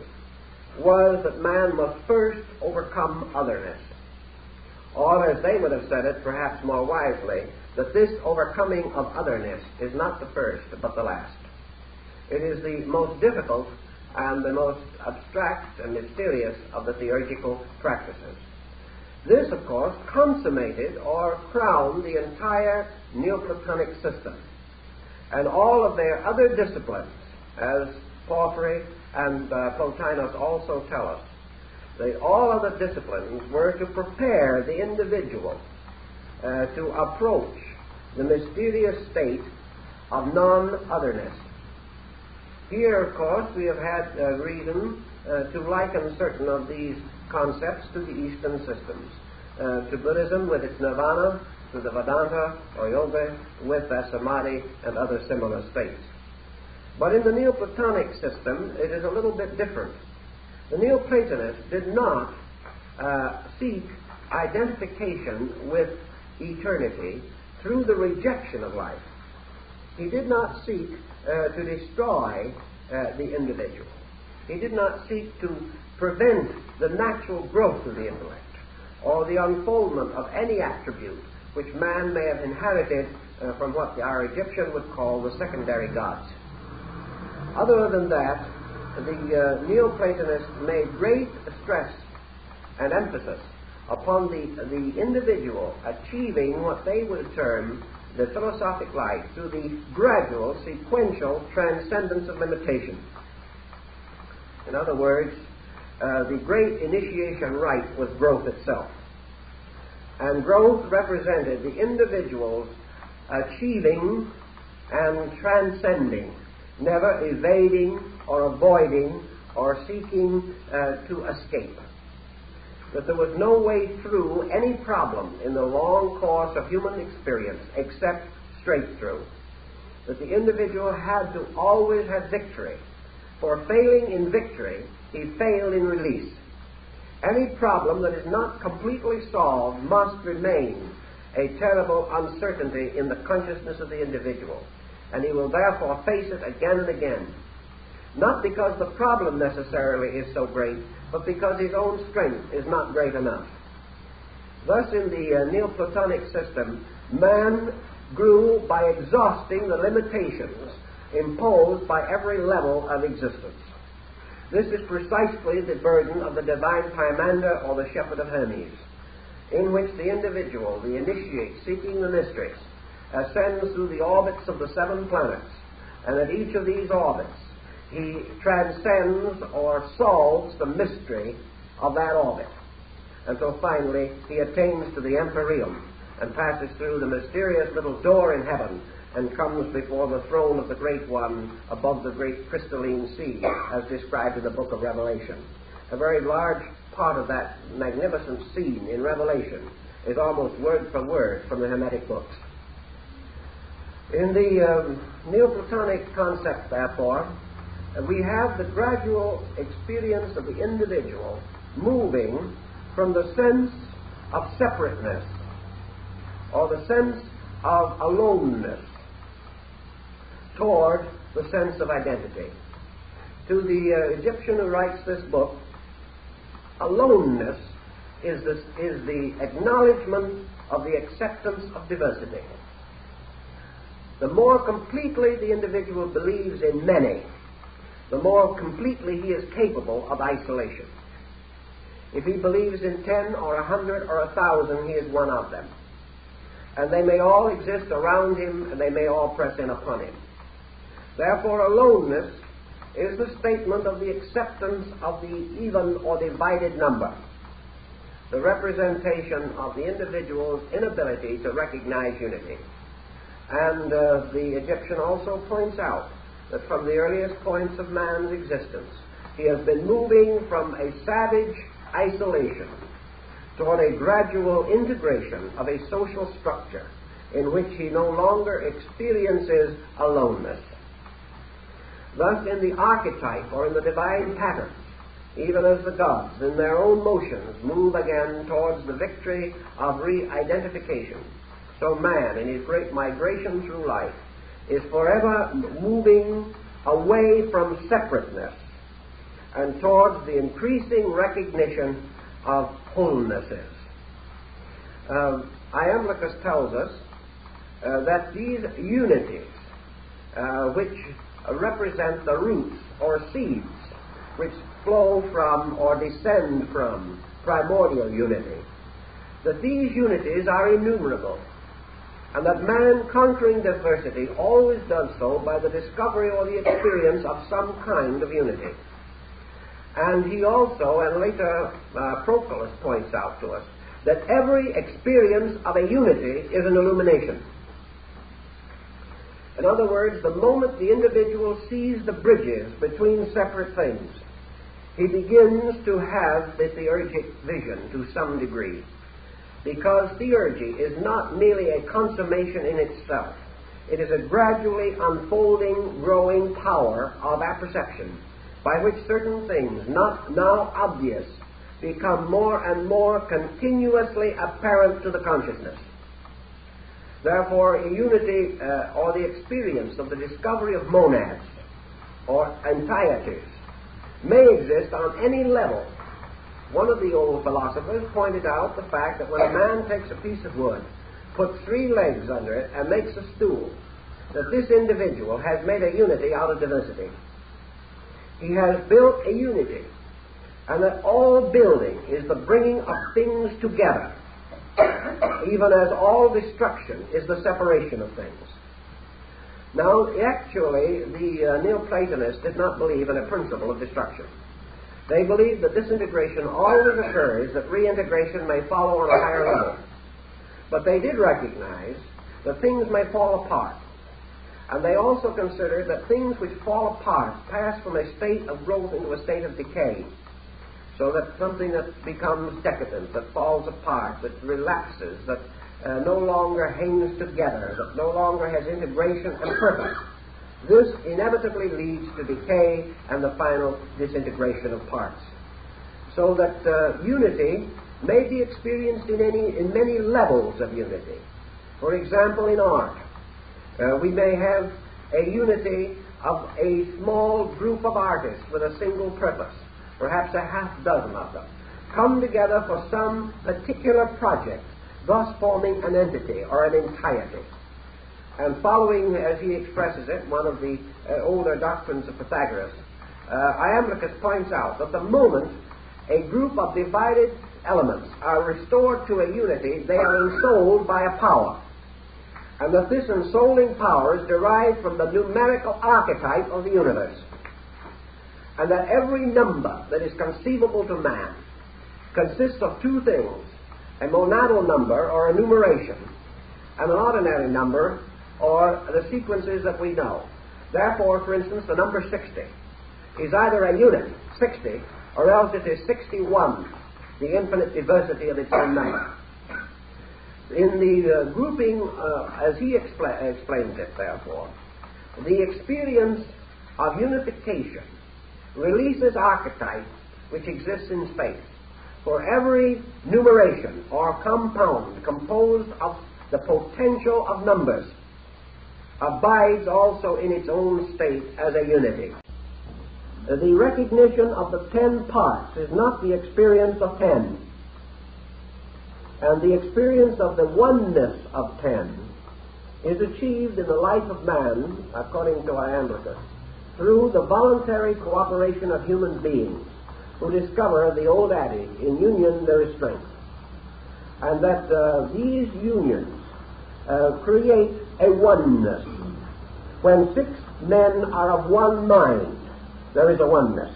was that man must first overcome otherness. Or, as they would have said it, perhaps more wisely, that this overcoming of otherness is not the first, but the last. It is the most difficult and the most abstract and mysterious of the theurgical practices. This, of course, consummated or crowned the entire Neoplatonic system. And all of their other disciplines, as Porphyry and Plotinus also tell us, all other disciplines were to prepare the individual to approach the mysterious state of non-otherness. Here, of course, we have had reason to liken certain of these concepts to the Eastern systems, to Buddhism with its nirvana, to the Vedanta or yoga with the samadhi and other similar states. But in the Neoplatonic system, it is a little bit different. The Neoplatonists did not seek identification with eternity through the rejection of life. He did not seek to destroy the individual. He did not seek to prevent the natural growth of the intellect or the unfoldment of any attribute which man may have inherited from what our Egyptian would call the secondary gods. Other than that, the Neoplatonists made great stress and emphasis upon the individual achieving what they would term the philosophic life through the gradual, sequential transcendence of limitation. In other words, the great initiation rite was growth itself. and growth represented the individual's achieving and transcending, never evading or avoiding or seeking to escape. That there was no way through any problem in the long course of human experience except straight through. That the individual had to always have victory. For failing in victory, he failed in release. Any problem that is not completely solved must remain a terrible uncertainty in the consciousness of the individual, and he will therefore face it again and again. Not because the problem necessarily is so great, but because his own strength is not great enough. Thus, in the Neoplatonic system, man grew by exhausting the limitations imposed by every level of existence. This is precisely the burden of the divine Pymander or the shepherd of Hermes, in which the individual, the initiate seeking the mysteries, ascends through the orbits of the 7 planets, and at each of these orbits he transcends or solves the mystery of that orbit, until finally he attains to the empyrean and passes through the mysterious little door in heaven and comes before the throne of the Great One above the great crystalline sea, as described in the book of Revelation. A very large part of that magnificent scene in Revelation is almost word for word from the Hermetic books. In the Neoplatonic concept, therefore, we have the gradual experience of the individual moving from the sense of separateness or the sense of aloneness toward the sense of identity. To the Egyptian who writes this book, aloneness is the acknowledgement of the acceptance of diversity. The more completely the individual believes in many, the more completely he is capable of isolation. If he believes in 10 or 100 or 1,000, he is one of them. And they may all exist around him, and they may all press in upon him. Therefore, aloneness is the statement of the acceptance of the even or divided number, the representation of the individual's inability to recognize unity. And the Egyptian also points out that from the earliest points of man's existence, he has been moving from a savage isolation toward a gradual integration of a social structure in which he no longer experiences aloneness. Thus, in the archetype or in the divine pattern, even as the gods in their own motions move again towards the victory of re-identification, so man in his great migration through life is forever moving away from separateness and towards the increasing recognition of wholenesses. Lambichus tells us that these unities, which represent the roots or seeds which flow from or descend from primordial unity, that these unities are innumerable, and that man conquering diversity always does so by the discovery or the experience of some kind of unity. And he also, and later Proclus points out to us, that every experience of a unity is an illumination. In other words, the moment the individual sees the bridges between separate things, he begins to have the theurgic vision to some degree. Because theurgy is not merely a consummation in itself. It is a gradually unfolding, growing power of apperception by which certain things, not now obvious, become more and more continuously apparent to the consciousness. Therefore, a unity or the experience of the discovery of monads or entities may exist on any level. One of the old philosophers pointed out the fact that when a man takes a piece of wood, puts 3 legs under it, and makes a stool, that this individual has made a unity out of diversity. He has built a unity, and that all building is the bringing of things together, even as all destruction is the separation of things. Now, actually, the Neoplatonists did not believe in a principle of destruction. They believed that disintegration always occurs, that reintegration may follow on a higher level. But they did recognize that things may fall apart. And they also considered that things which fall apart pass from a state of growth into a state of decay. So that something that becomes decadent, that falls apart, that relapses, that no longer hangs together, that no longer has integration and purpose, this inevitably leads to decay and the final disintegration of parts. So that unity may be experienced in many levels of unity. For example, in art, we may have a unity of a small group of artists with a single purpose, perhaps a half dozen of them, come together for some particular project, thus forming an entity or an entirety. And following, as he expresses it, one of the older doctrines of Pythagoras, Lambichus points out that the moment a group of divided elements are restored to a unity, they are ensouled by a power. And that this ensouling power is derived from the numerical archetype of the universe. And that every number that is conceivable to man consists of two things: a monadal number, or a numeration, and an ordinary number, or the sequences that we know. Therefore, for instance, the number 60 is either a unit, 60, or else it is 61, the infinite diversity of its own number. In the grouping, as he explains it, therefore, the experience of unification releases archetype which exists in space. For every numeration or compound composed of the potential of numbers abides also in its own state as a unity. The recognition of the 10 parts is not the experience of 10. And the experience of the oneness of 10 is achieved in the life of man, according to Lambichus, through the voluntary cooperation of human beings who discover the old adage, in union there is strength. And that these unions create a oneness. When 6 men are of one mind, there is a oneness.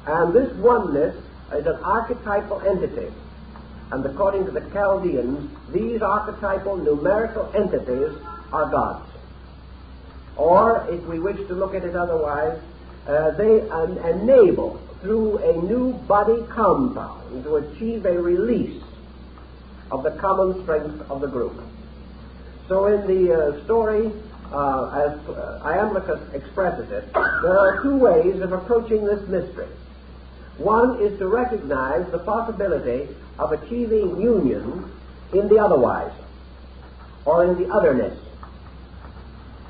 And this oneness is an archetypal entity. And according to the Chaldeans, these archetypal numerical entities are gods. Or, if we wish to look at it otherwise, they enable, through a new body compound, to achieve a release of the common strength of the group. So in the story, as Lambichus expresses it, there are 2 ways of approaching this mystery. One is to recognize the possibility of achieving union in the otherwise, or in the otherness.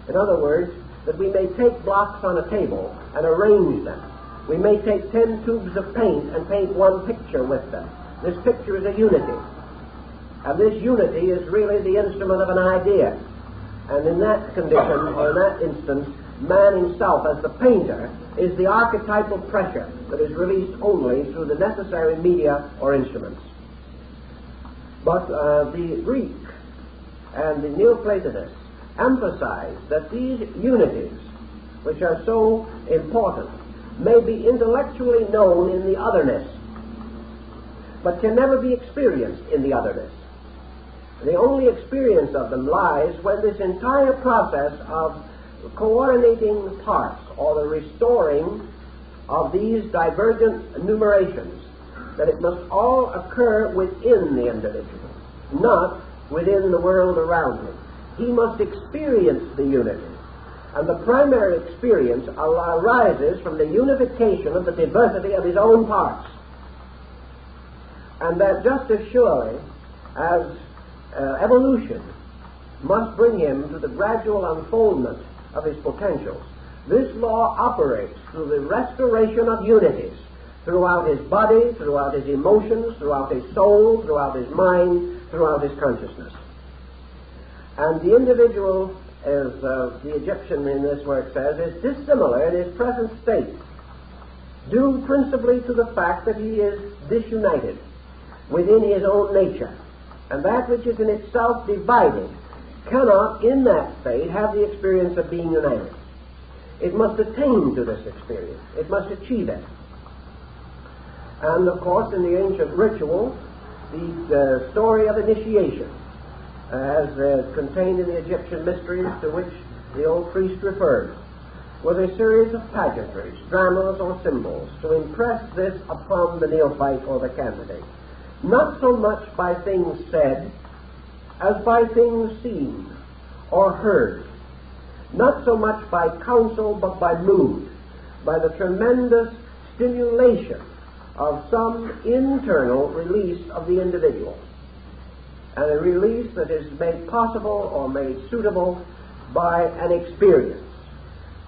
In other words, that we may take blocks on a table and arrange them. We may take 10 tubes of paint and paint one picture with them. This picture is a unity. And this unity is really the instrument of an idea. And in that condition, or in that instance, man himself, as the painter, is the archetypal pressure that is released only through the necessary media or instruments. But the Greek and the Neoplatonists emphasize that these unities, which are so important, may be intellectually known in the otherness, but can never be experienced in the otherness. The only experience of them lies when this entire process of coordinating parts, or the restoring of these divergent numerations, that it must all occur within the individual, not within the world around him. He must experience the unity. And the primary experience arises from the unification of the diversity of his own parts. And that just as surely as evolution must bring him to the gradual unfoldment of his potentials, this law operates through the restoration of unities throughout his body, throughout his emotions, throughout his soul, throughout his mind, throughout his consciousness. And the individual, as the Egyptian in this work says, is dissimilar in his present state, due principally to the fact that he is disunited within his own nature. And that which is in itself divided cannot, in that state, have the experience of being united. It must attain to this experience. It must achieve it. And, of course, in the ancient rituals, the story of initiation, as contained in the Egyptian mysteries to which the old priest referred, was a series of pageantries, dramas, or symbols to impress this upon the neophyte or the candidate, not so much by things said as by things seen or heard, not so much by counsel but by mood, by the tremendous stimulation of some internal release of the individual, and a release that is made possible or made suitable by an experience.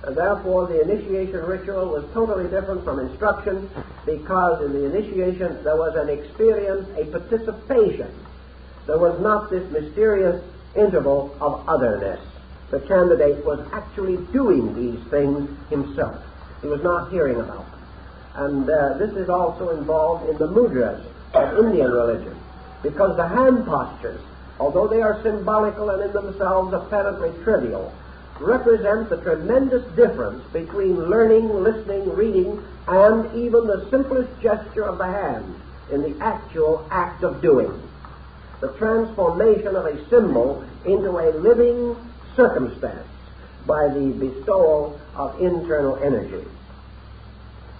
And therefore, the initiation ritual was totally different from instruction, because in the initiation there was an experience, a participation. There was not this mysterious interval of otherness. The candidate was actually doing these things himself. He was not hearing about them. And this is also involved in the mudras of Indian religion, because the hand postures, although they are symbolical and in themselves apparently trivial, represent the tremendous difference between learning, listening, reading, and even the simplest gesture of the hand in the actual act of doing. The transformation of a symbol into a living circumstance by the bestowal of internal energy.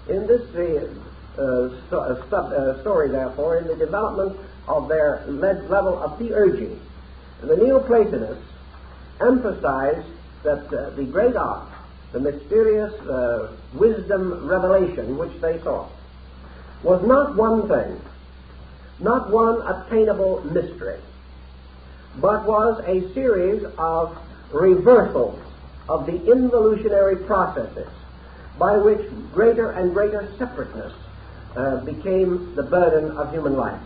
In this story, therefore, in the development of their level of theurgy, the Neoplatonists emphasized that the great art, the mysterious wisdom revelation which they sought, was not one thing, not one attainable mystery, but was a series of reversals of the involutionary processes by which greater and greater separateness became the burden of human life,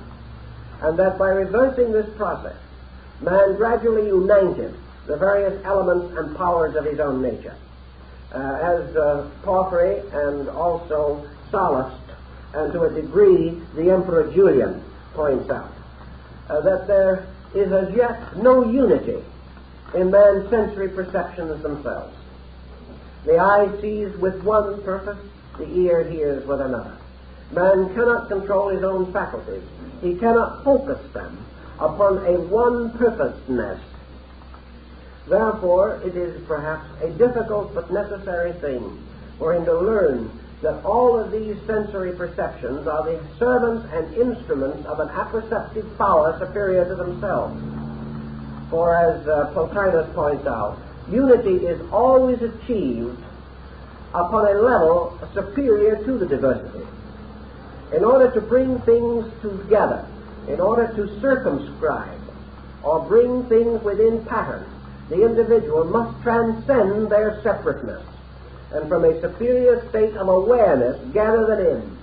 and that by reversing this process, man gradually united the various elements and powers of his own nature, as Porphyry and also Sallust, and to a degree the Emperor Julian points out, that there is as yet no unity in man's sensory perceptions themselves. The eye sees with one purpose, the ear hears with another. Man cannot control his own faculties. He cannot focus them upon a one-purposedness. Therefore, it is perhaps a difficult but necessary thing for him to learn that all of these sensory perceptions are the servants and instruments of an apperceptive power superior to themselves. For as Plotinus points out, unity is always achieved upon a level superior to the diversity. In order to bring things together, in order to circumscribe or bring things within pattern, the individual must transcend their separateness, and from a superior state of awareness gather them in.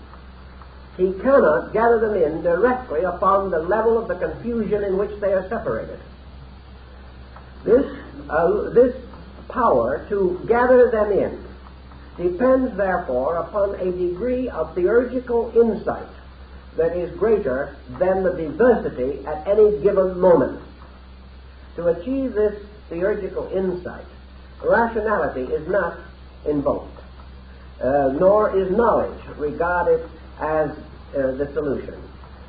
He cannot gather them in directly upon the level of the confusion in which they are separated. This power to gather them in depends, therefore, upon a degree of theurgical insight that is greater than the diversity at any given moment. To achieve this theurgical insight, rationality is not invoked, nor is knowledge regarded as the solution.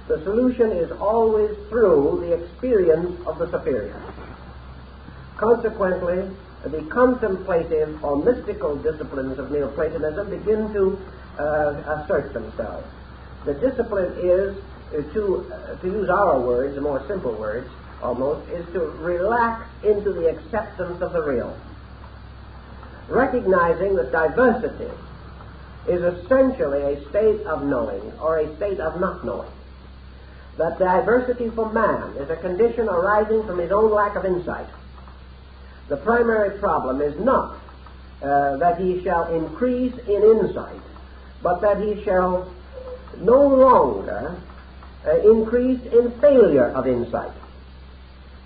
The solution is always through the experience of the superior. Consequently, the contemplative or mystical disciplines of Neoplatonism begin to assert themselves. The discipline is to use our words, more simple words almost, is to relax into the acceptance of the real, recognizing that diversity is essentially a state of knowing or a state of not knowing. That diversity for man is a condition arising from his own lack of insight. The primary problem is not that he shall increase in insight, but that he shall no longer increase in failure of insight.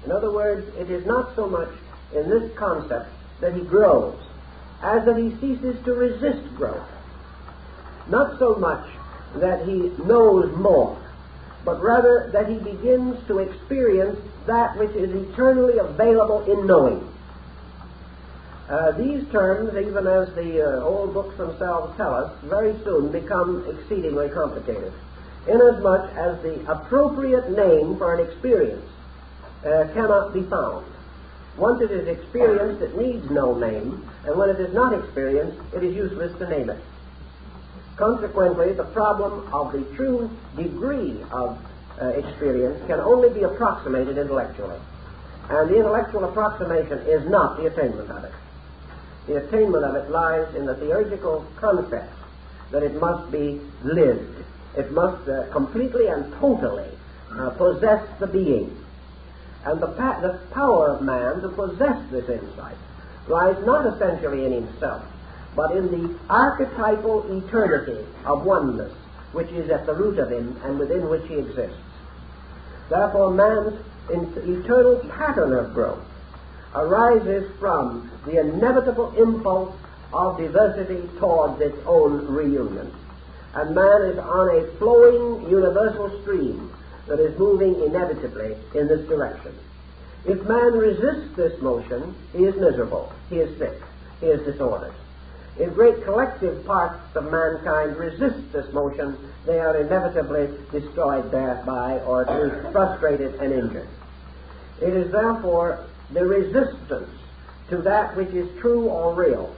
In other words, it is not so much in this concept that he grows as that he ceases to resist growth. Not so much that he knows more, but rather that he begins to experience that which is eternally available in knowing. These terms, even as the old books themselves tell us, very soon become exceedingly complicated. inasmuch as the appropriate name for an experience cannot be found. Once it is experienced, it needs no name, and when it is not experienced, it is useless to name it. Consequently, the problem of the true degree of experience can only be approximated intellectually. And the intellectual approximation is not the attainment of it. The attainment of it lies in the theurgical concept that it must be lived. It must completely and totally possess the being. And the power of man to possess this insight lies not essentially in himself, but in the archetypal eternity of oneness, which is at the root of him and within which he exists. Therefore, man's eternal pattern of growth arises from the inevitable impulse of diversity towards its own reunion. And man is on a flowing universal stream that is moving inevitably in this direction. If man resists this motion, he is miserable, he is sick, he is disordered. If great collective parts of mankind resist this motion, they are inevitably destroyed thereby, or at least frustrated and injured. It is therefore the resistance to that which is true or real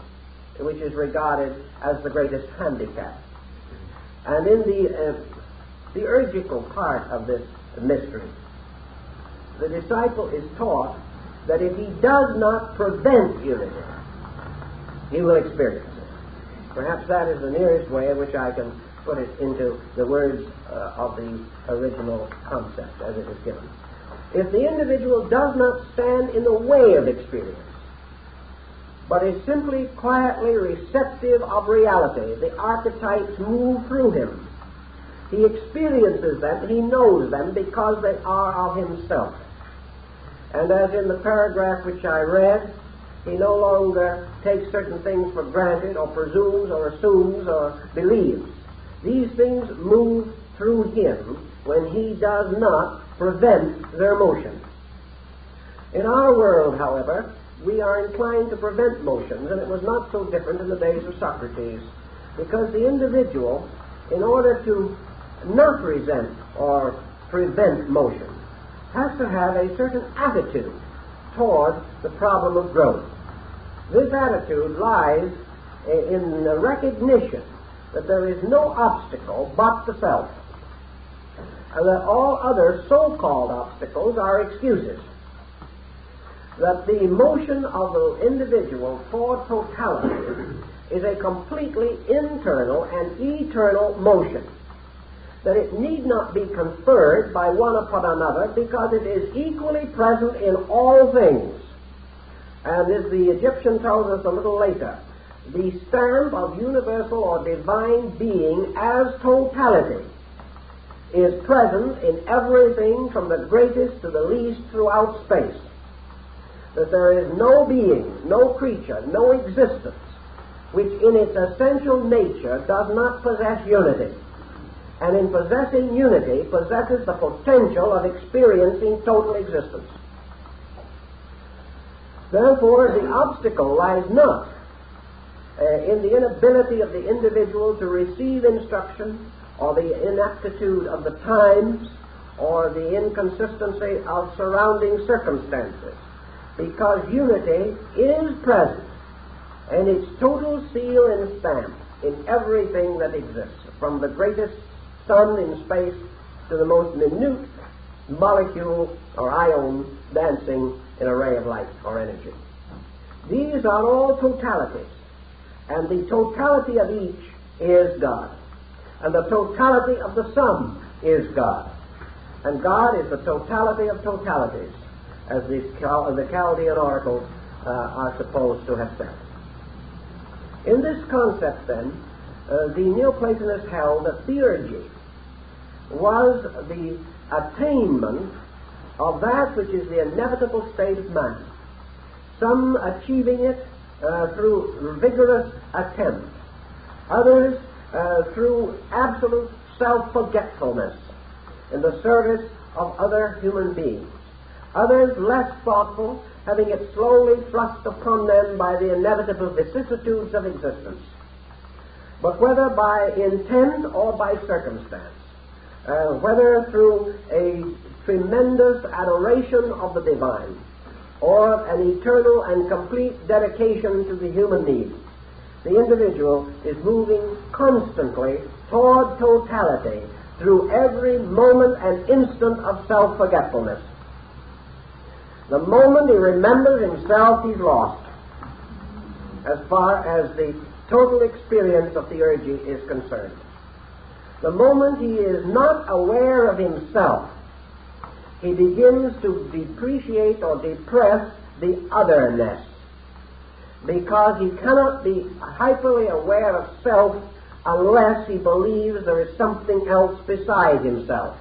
which is regarded as the greatest handicap. And in the theurgical part of this mystery, the disciple is taught that if he does not prevent unity, he will experience it. Perhaps that is the nearest way in which I can put it into the words of the original concept as it is given. If the individual does not stand in the way of experience, but is simply quietly receptive of reality, the archetypes move through him. He experiences them, he knows them because they are of himself. And as in the paragraph which I read, he no longer takes certain things for granted, or presumes, or assumes, or believes. These things move through him when he does not prevent their motion. In our world, however, we are inclined to prevent motions, and it was not so different in the days of Socrates, because the individual, in order to not resent or prevent motion, has to have a certain attitude toward the problem of growth. This attitude lies in the recognition that there is no obstacle but the self, and that all other so-called obstacles are excuses. That the motion of the individual toward totality is a completely internal and eternal motion. That it need not be conferred by one upon another, because it is equally present in all things. And as the Egyptian tells us a little later, the stamp of universal or divine being as totality is present in everything from the greatest to the least throughout space. That there is no being, no creature, no existence which in its essential nature does not possess unity, and in possessing unity possesses the potential of experiencing total existence. Therefore, the obstacle lies not in the inability of the individual to receive instruction, or the inaptitude of the times, or the inconsistency of surrounding circumstances, because unity is present, and its total seal and stamp in everything that exists, from the greatest sun in space to the most minute molecule or ion dancing in a ray of light or energy. These are all totalities, and the totality of each is God, and the totality of the sum is God, and God is the totality of totalities, as the Chaldean oracles are supposed to have said. In this concept, then, the Neoplatonists held that theurgy was the attainment of that which is the inevitable state of man, some achieving it through vigorous attempt, others through absolute self-forgetfulness in the service of other human beings, others less thoughtful, having it slowly thrust upon them by the inevitable vicissitudes of existence. But whether by intent or by circumstance, whether through a tremendous adoration of the divine or an eternal and complete dedication to the human need, the individual is moving constantly toward totality through every moment and instant of self-forgetfulness. The moment he remembers himself, he's lost, as far as the total experience of theurgy is concerned. The moment he is not aware of himself, he begins to depreciate or depress the otherness, because he cannot be hyperly aware of self unless he believes there is something else beside himself.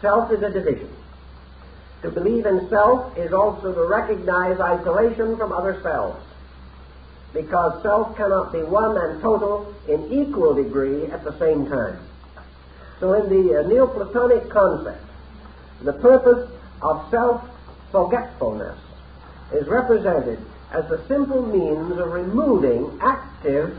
Self is a division. To believe in self is also to recognize isolation from other selves, because self cannot be one and total in equal degree at the same time. So in the Neoplatonic concept, the purpose of self-forgetfulness is represented as the simple means of removing active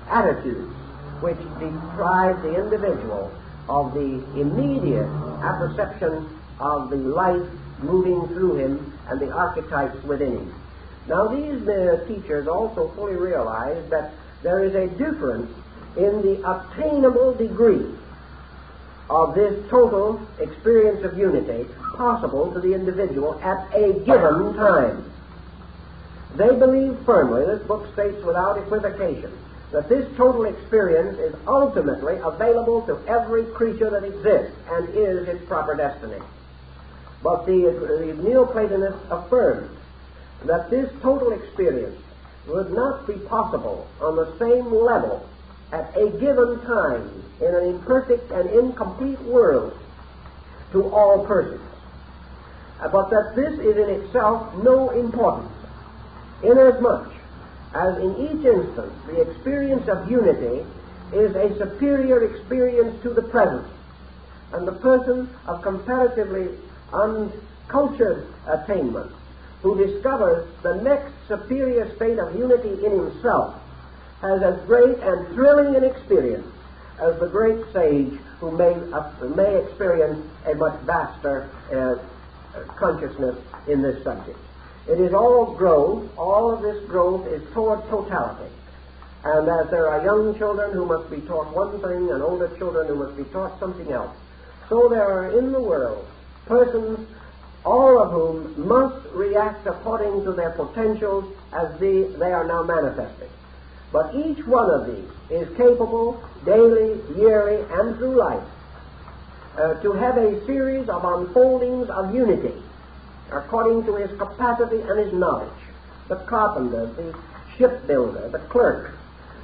attitudes which deprive the individual of the immediate apperception of the life moving through him and the archetypes within him. Now these teachers also fully realize that there is a difference in the attainable degree of this total experience of unity possible to the individual at a given time. They believe firmly, this book states without equivocation, that this total experience is ultimately available to every creature that exists and is its proper destiny. But the Neoplatonists affirmed that this total experience would not be possible on the same level at a given time in an imperfect and incomplete world to all persons, but that this is in itself no importance, inasmuch as in each instance the experience of unity is a superior experience to the present, and the person of comparatively uncultured attainment who discovers the next superior state of unity in himself has as great and thrilling an experience as the great sage who may experience a much vaster consciousness in this subject. It is all growth. All of this growth is toward totality. And as there are young children who must be taught one thing and older children who must be taught something else, so there are in the world persons, all of whom must react according to their potentials as they are now manifesting. But each one of these is capable, daily, yearly, and through life, to have a series of unfoldings of unity according to his capacity and his knowledge. The carpenter, the shipbuilder, the clerk,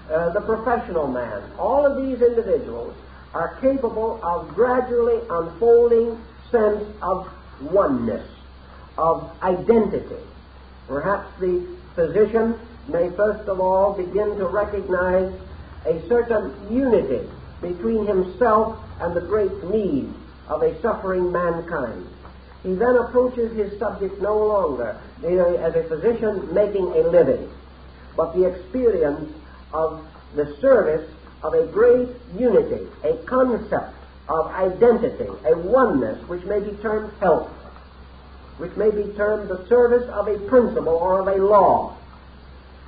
the professional man, all of these individuals are capable of gradually unfolding sense of oneness, of identity. Perhaps the physician may first of all begin to recognize a certain unity between himself and the great need of a suffering mankind. He then approaches his subject no longer as a physician making a living, but the experience of the service of a great unity, a concept of identity, a oneness which may be termed health, which may be termed the service of a principle or of a law.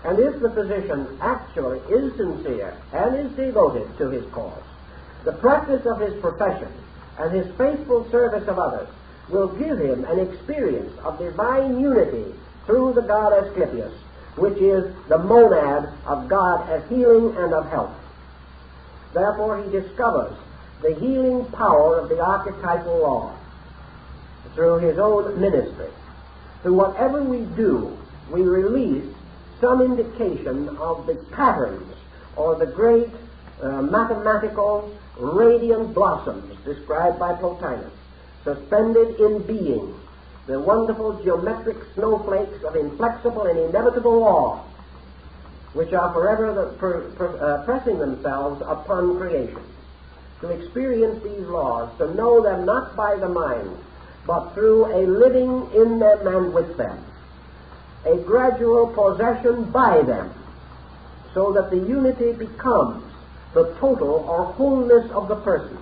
And if the physician actually is sincere and is devoted to his cause, the practice of his profession and his faithful service of others will give him an experience of divine unity through the God Asclepius, which is the monad of God as healing and of health. Therefore he discovers the healing power of the archetypal law through his own ministry. Through whatever we do, we release some indication of the patterns or the great mathematical radiant blossoms described by Plotinus, suspended in being, the wonderful geometric snowflakes of inflexible and inevitable law, which are forever pressing themselves upon creation. To experience these laws, to know them not by the mind, but through a living in them and with them, a gradual possession by them, so that the unity becomes the total or wholeness of the person,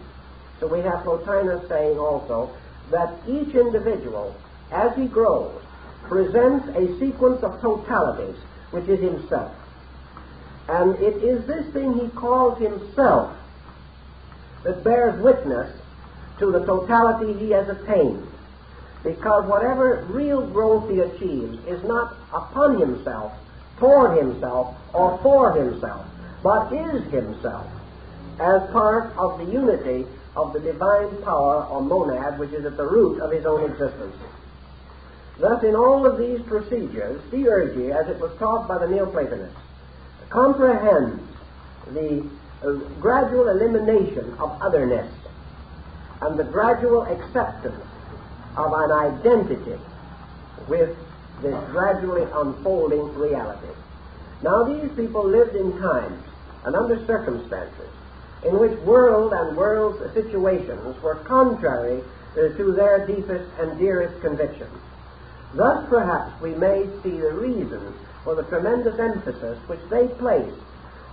So we have Plotinus saying also that each individual, as he grows, presents a sequence of totalities, which is himself. And it is this thing he calls himself that bears witness to the totality he has attained. Because whatever real growth he achieves is not upon himself, toward himself, or for himself, but is himself, as part of the unity of the divine power or monad which is at the root of his own existence. Thus, in all of these procedures, theurgy, as it was taught by the Neoplatonists, comprehends the gradual elimination of otherness and the gradual acceptance of an identity with this gradually unfolding reality. Now, these people lived in times and under circumstances in which world and world's situations were contrary to their deepest and dearest convictions. Thus, perhaps, we may see the reason for the tremendous emphasis which they place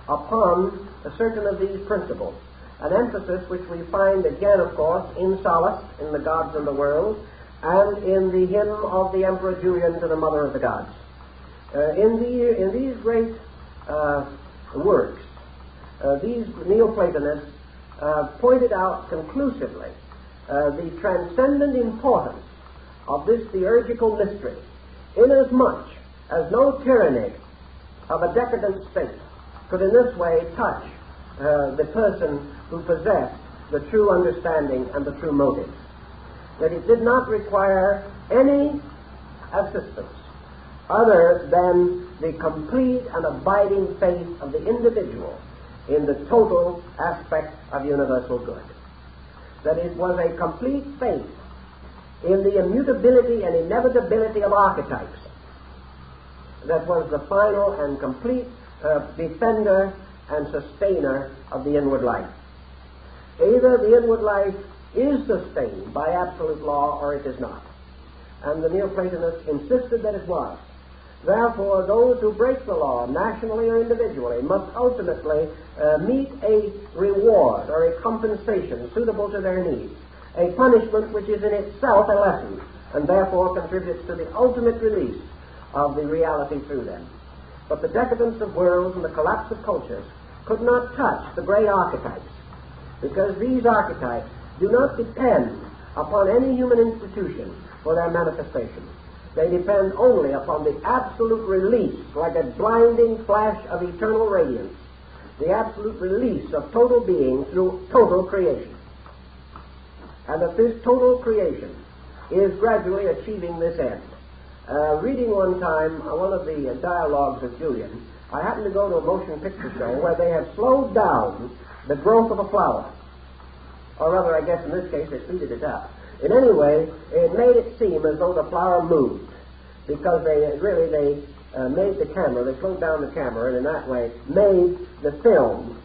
upon certain of these principles, an emphasis which we find again, of course, in Sallust, in the Gods and the World, and in the hymn of the Emperor Julian to the Mother of the Gods. In these great works, these Neoplatonists pointed out conclusively the transcendent importance of this theurgical mystery, inasmuch as no tyranny of a decadent state could in this way touch the person who possessed the true understanding and the true motive. That it did not require any assistance other than the complete and abiding faith of the individual in the total aspect of universal good. That it was a complete faith in the immutability and inevitability of archetypes that was the final and complete defender and sustainer of the inward life. Either the inward life is sustained by absolute law or it is not. And the Neoplatonists insisted that it was. Therefore, those who break the law, nationally or individually, must ultimately meet a reward or a compensation suitable to their needs, a punishment which is in itself a lesson, and therefore contributes to the ultimate release of the reality through them. But the decadence of worlds and the collapse of cultures could not touch the great archetypes, because these archetypes do not depend upon any human institution for their manifestation. They depend only upon the absolute release, like a blinding flash of eternal radiance, the absolute release of total being through total creation. And that this total creation is gradually achieving this end. Reading one time one of the dialogues of Julian, I happened to go to a motion picture show where they have slowed down the growth of a flower. Or rather, I guess in this case, they speeded it up. In any way, it made it seem as though the flower moved, because they made the camera, they slowed down the camera, and in that way made the film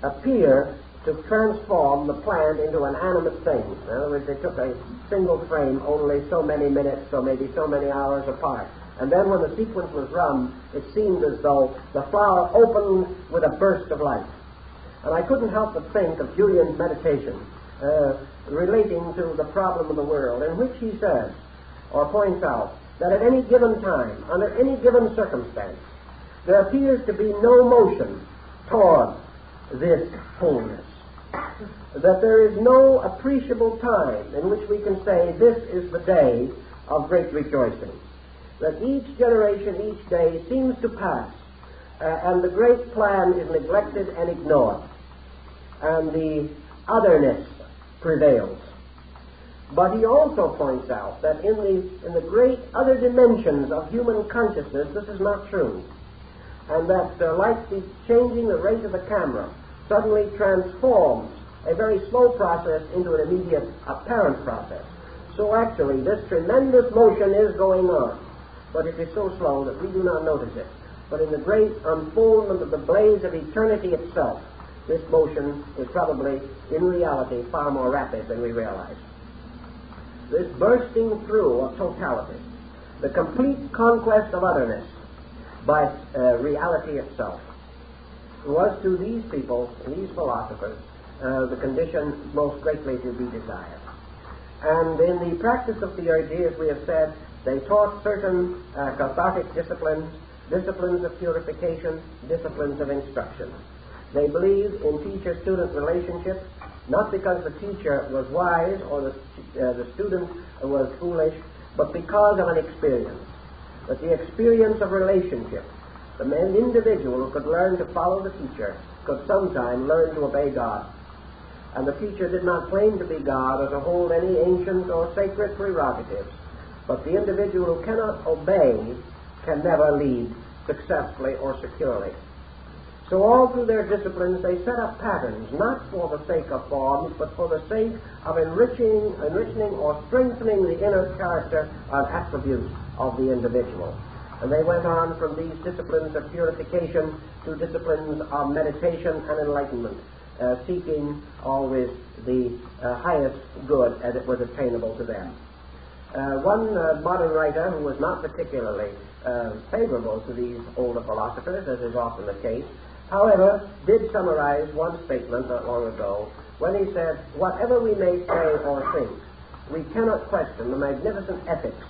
appear to transform the plant into an animate thing. In other words, they took a single frame, only so many minutes, so maybe so many hours apart. And then when the sequence was run, it seemed as though the flower opened with a burst of light. And I couldn't help but think of Julian's meditation relating to the problem of the world, in which he says, or points out, that at any given time, under any given circumstance, there appears to be no motion toward this wholeness. That there is no appreciable time in which we can say, this is the day of great rejoicing. That each generation, each day seems to pass, and the great plan is neglected and ignored, and the otherness prevails. But he also points out that in the great other dimensions of human consciousness, this is not true, and that like the changing the rate of the camera suddenly transforms a very slow process into an immediate apparent process. So actually, this tremendous motion is going on, but it is so slow that we do not notice it. But in the great unfoldment of the blaze of eternity itself, this motion is probably, in reality, far more rapid than we realize. This bursting through of totality, the complete conquest of otherness by reality itself, was to these people, these philosophers, the condition most greatly to be desired. And in the practice of theurgy, as we have said, they taught certain cathartic disciplines, disciplines of purification, disciplines of instruction. They believed in teacher-student relationships, not because the teacher was wise or the student was foolish, but because of an experience. That the experience of relationship, the individual who could learn to follow the teacher, could sometime learn to obey God. And the teacher did not claim to be God or to hold any ancient or sacred prerogatives, but the individual who cannot obey can never lead successfully or securely. So all through their disciplines they set up patterns, not for the sake of forms, but for the sake of enriching or strengthening the inner character and attributes of the individual. And they went on from these disciplines of purification to disciplines of meditation and enlightenment, seeking always the highest good as it was attainable to them. One modern writer who was not particularly favorable to these older philosophers, as is often the case, however, did summarize one statement not long ago when he said, "Whatever we may say or think, we cannot question the magnificent ethics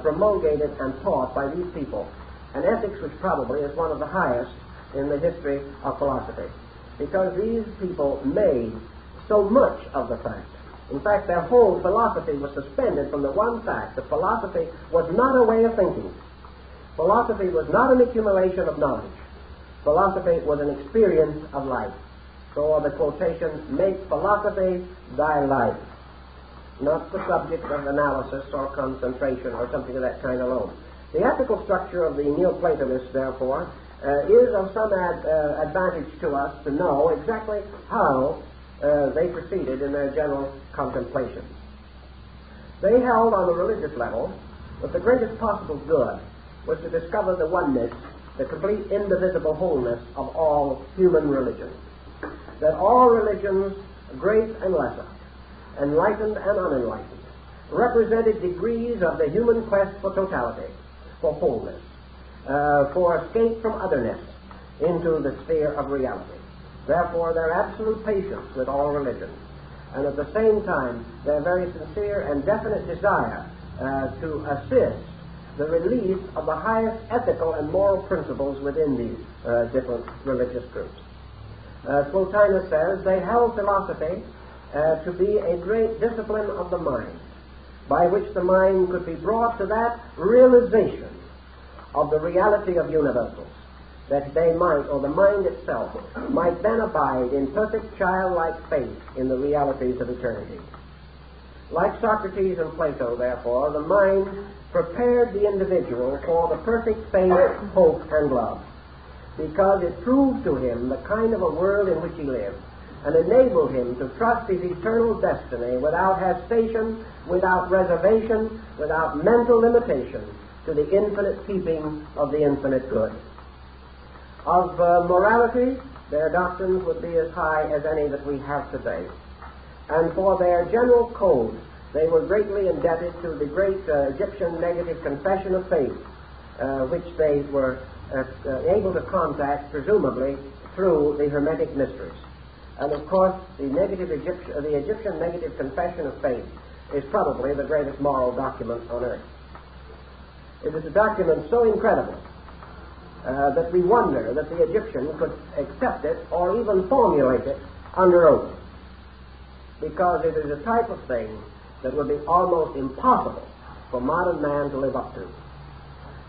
promulgated and taught by these people, and ethics which probably is one of the highest in the history of philosophy, because these people made so much of the fact. In fact, their whole philosophy was suspended from the one fact that philosophy was not a way of thinking. Philosophy was not an accumulation of knowledge. Philosophy was an experience of life." So the quotation, "Make philosophy thy life," not the subject of analysis or concentration or something of that kind alone. The ethical structure of the Neoplatonists, therefore, is of some advantage to us to know exactly how they proceeded in their general contemplations. They held on the religious level that the greatest possible good was to discover the oneness, the complete indivisible wholeness of all human religions. That all religions, great and lesser, enlightened and unenlightened, represented degrees of the human quest for totality, for wholeness, for escape from otherness into the sphere of reality. Therefore, their absolute patience with all religions, and at the same time, their very sincere and definite desire to assist the release of the highest ethical and moral principles within these different religious groups. Plotinus says they held philosophy to be a great discipline of the mind, by which the mind could be brought to that realization of the reality of universals, that they might, or the mind itself, might then abide in perfect childlike faith in the realities of eternity. Like Socrates and Plato, therefore, the mind prepared the individual for the perfect faith, hope, and love, because it proved to him the kind of a world in which he lived, and enabled him to trust his eternal destiny without hesitation, without reservation, without mental limitation, to the infinite keeping of the infinite good. Of morality, their doctrines would be as high as any that we have today. And for their general code, they were greatly indebted to the great Egyptian negative confession of faith, which they were able to contact, presumably, through the Hermetic mysteries. And of course, the Egyptian negative confession of faith is probably the greatest moral document on earth. It is a document so incredible that we wonder that the Egyptian could accept it or even formulate it under oath, because it is a type of thing that would be almost impossible for modern man to live up to.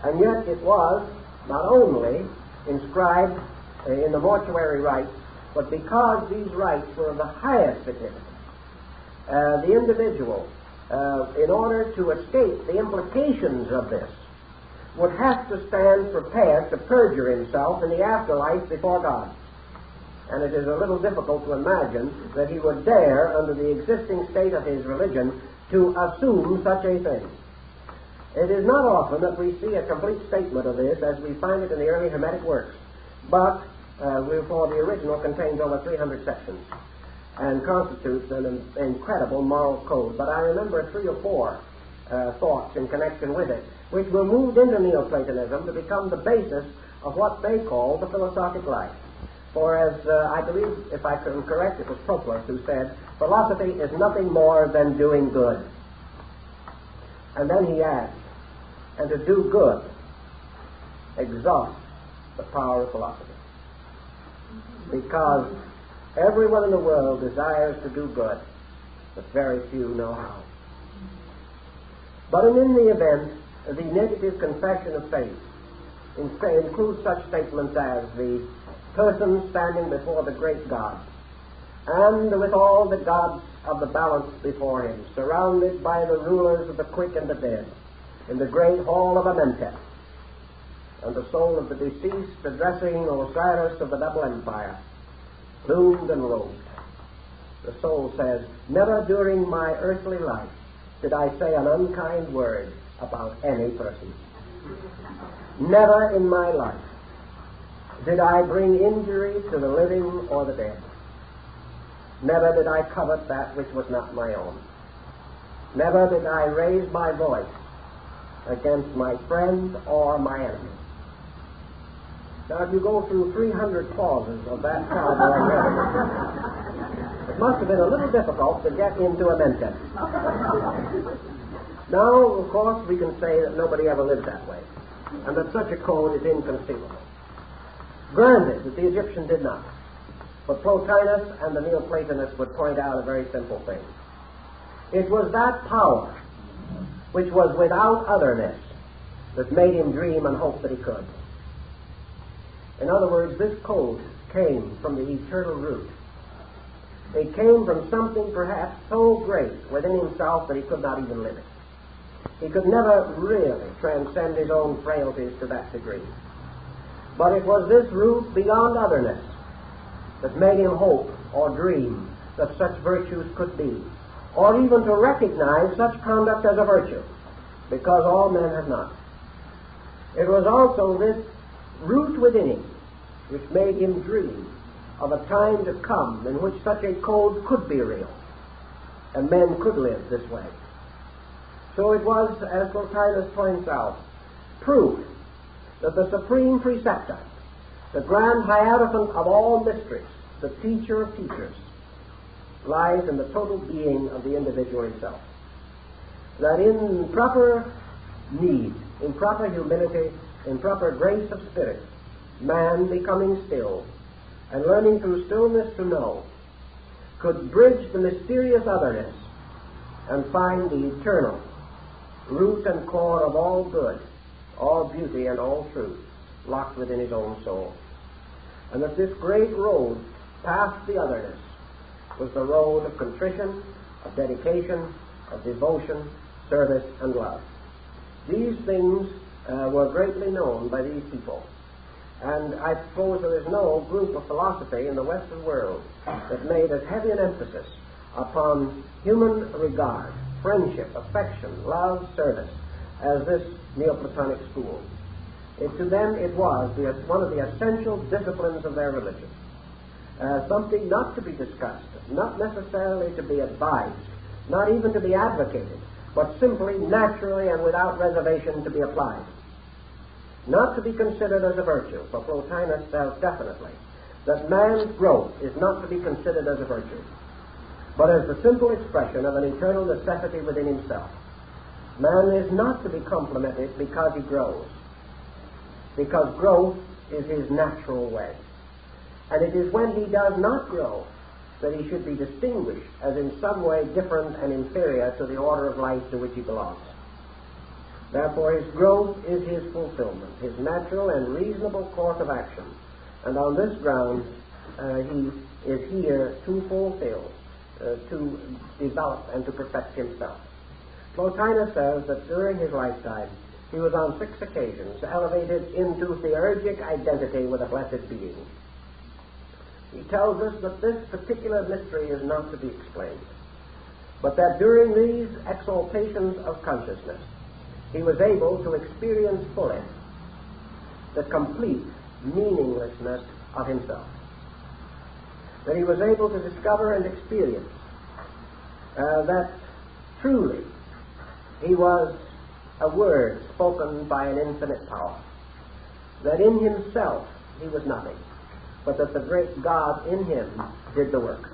And yet it was not only inscribed in the mortuary rites, but because these rites were of the highest significance, the individual, in order to escape the implications of this, would have to stand prepared to perjure himself in the afterlife before God. And it is a little difficult to imagine that he would dare, under the existing state of his religion, to assume such a thing. It is not often that we see a complete statement of this as we find it in the early Hermetic works, but for the original contains over 300 sections and constitutes an incredible moral code. But I remember 3 or 4 thoughts in connection with it, which were moved into Neoplatonism to become the basis of what they call the philosophic life. For as I believe, if I can correct, it was Proclus who said, philosophy is nothing more than doing good. And then he adds, and to do good exhausts the power of philosophy. Because everyone in the world desires to do good, but very few know how. But in the event, the negative confession of faith includes such statements as the person standing before the great God, and with all the gods of the balance before him, surrounded by the rulers of the quick and the dead, in the great hall of Amentet, and the soul of the deceased addressing Osiris of the double empire, plumed and robed. The soul says, never during my earthly life did I say an unkind word about any person. Never in my life did I bring injury to the living or the dead. Never did I covet that which was not my own. Never did I raise my voice against my friend or my enemy. Now, if you go through 300 clauses of that caliber, it must have been a little difficult to get into a mental. Now, of course, we can say that nobody ever lived that way, and that such a code is inconceivable. Granted that the Egyptian did not, but Plotinus and the Neoplatonists would point out a very simple thing. It was that power which was without otherness that made him dream and hope that he could. In other words, this code came from the eternal root. It came from something perhaps so great within himself that he could not even live it. He could never really transcend his own frailties to that degree. But it was this root beyond otherness that made him hope or dream that such virtues could be, or even to recognize such conduct as a virtue, because all men have not. It was also this root within him which made him dream of a time to come in which such a code could be real, and men could live this way. So it was, as Plotinus points out, proof that the supreme preceptor, the grand hierophant of all mysteries, the teacher of teachers, lies in the total being of the individual himself. That in proper need, in proper humility, in proper grace of spirit, man becoming still and learning through stillness to know, could bridge the mysterious otherness and find the eternal root and core of all good, all beauty, and all truth locked within his own soul. And that this great road past the otherness was the road of contrition, of dedication, of devotion, service, and love. These things were greatly known by these people. And I suppose there is no group of philosophy in the Western world that made as heavy an emphasis upon human regard, friendship, affection, love, service, as this Neoplatonic school. To them it was one of the essential disciplines of their religion. Something not to be discussed, not necessarily to be advised, not even to be advocated, but simply, naturally, and without reservation to be applied. Not to be considered as a virtue, for Plotinus felt definitely that man's growth is not to be considered as a virtue, but as the simple expression of an eternal necessity within himself. Man is not to be complimented because he grows, because growth is his natural way. And it is when he does not grow that he should be distinguished as in some way different and inferior to the order of life to which he belongs. Therefore, his growth is his fulfillment, his natural and reasonable course of action. And on this ground, he is here to fulfill, to develop, and to perfect himself. Plotinus says that during his lifetime, he was on 6 occasions elevated into theurgic identity with a blessed being. He tells us that this particular mystery is not to be explained, but that during these exaltations of consciousness, he was able to experience fully the complete meaninglessness of himself. That he was able to discover and experience that truly he was a word spoken by an infinite power. That in himself he was nothing, but that the great God in him did the work.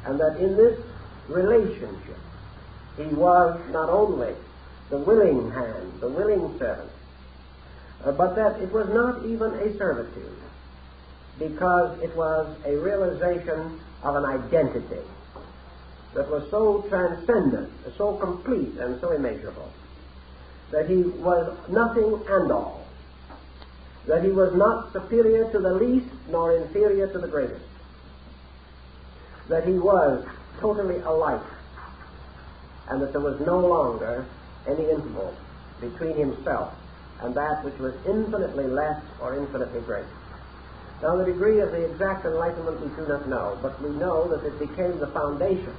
And that in this relationship, he was not only the willing hand, the willing servant, but that it was not even a servitude, because it was a realization of an identity that was so transcendent, so complete, and so immeasurable, that he was nothing and all, that he was not superior to the least nor inferior to the greatest, that he was totally alike, and that there was no longer any interval between himself and that which was infinitely less or infinitely great. Now, the degree of the exact enlightenment we do not know, but we know that it became the foundation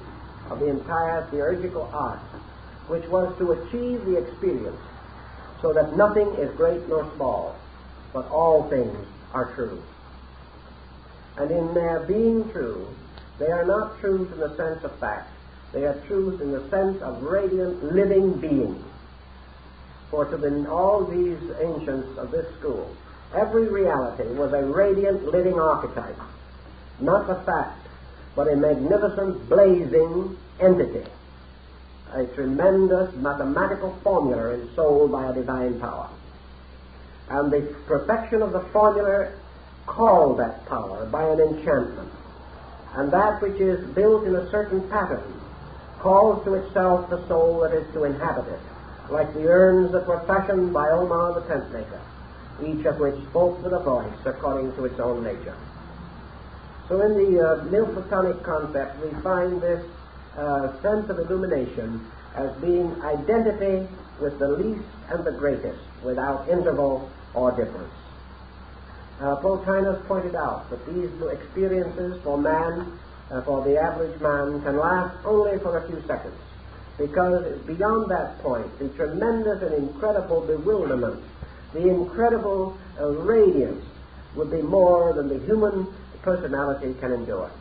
of the entire theurgical art, which was to achieve the experience so that nothing is great nor small, but all things are true. And in their being true, they are not truth in the sense of fact. They are truth in the sense of radiant, living being. For to all these ancients of this school, every reality was a radiant, living archetype, not a fact, but a magnificent, blazing entity, a tremendous mathematical formula ensouled by a divine power. And the perfection of the formula called that power by an enchantment. And that which is built in a certain pattern calls to itself the soul that is to inhabit it, like the urns that were fashioned by Omar the tent maker, each of which spoke with a voice according to its own nature. So in the Neoplatonic concept, we find this sense of illumination as being identity with the least and the greatest, without interval or difference. Plotinus pointed out that these experiences for man, for the average man, can last only for a few seconds, because beyond that point, the tremendous and incredible bewilderment, the incredible radiance would be more than the human personality can endure.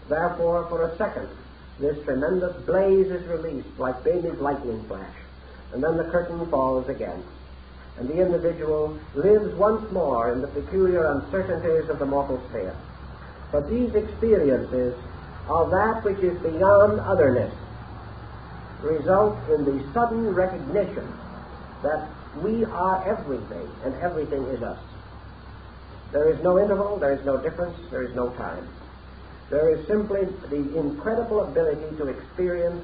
Therefore, for a second, this tremendous blaze is released like baby's lightning flash, and then the curtain falls again, and the individual lives once more in the peculiar uncertainties of the mortal sphere. But these experiences of that which is beyond otherness result in the sudden recognition that we are everything, and everything is us. There is no interval, there is no difference, there is no time. There is simply the incredible ability to experience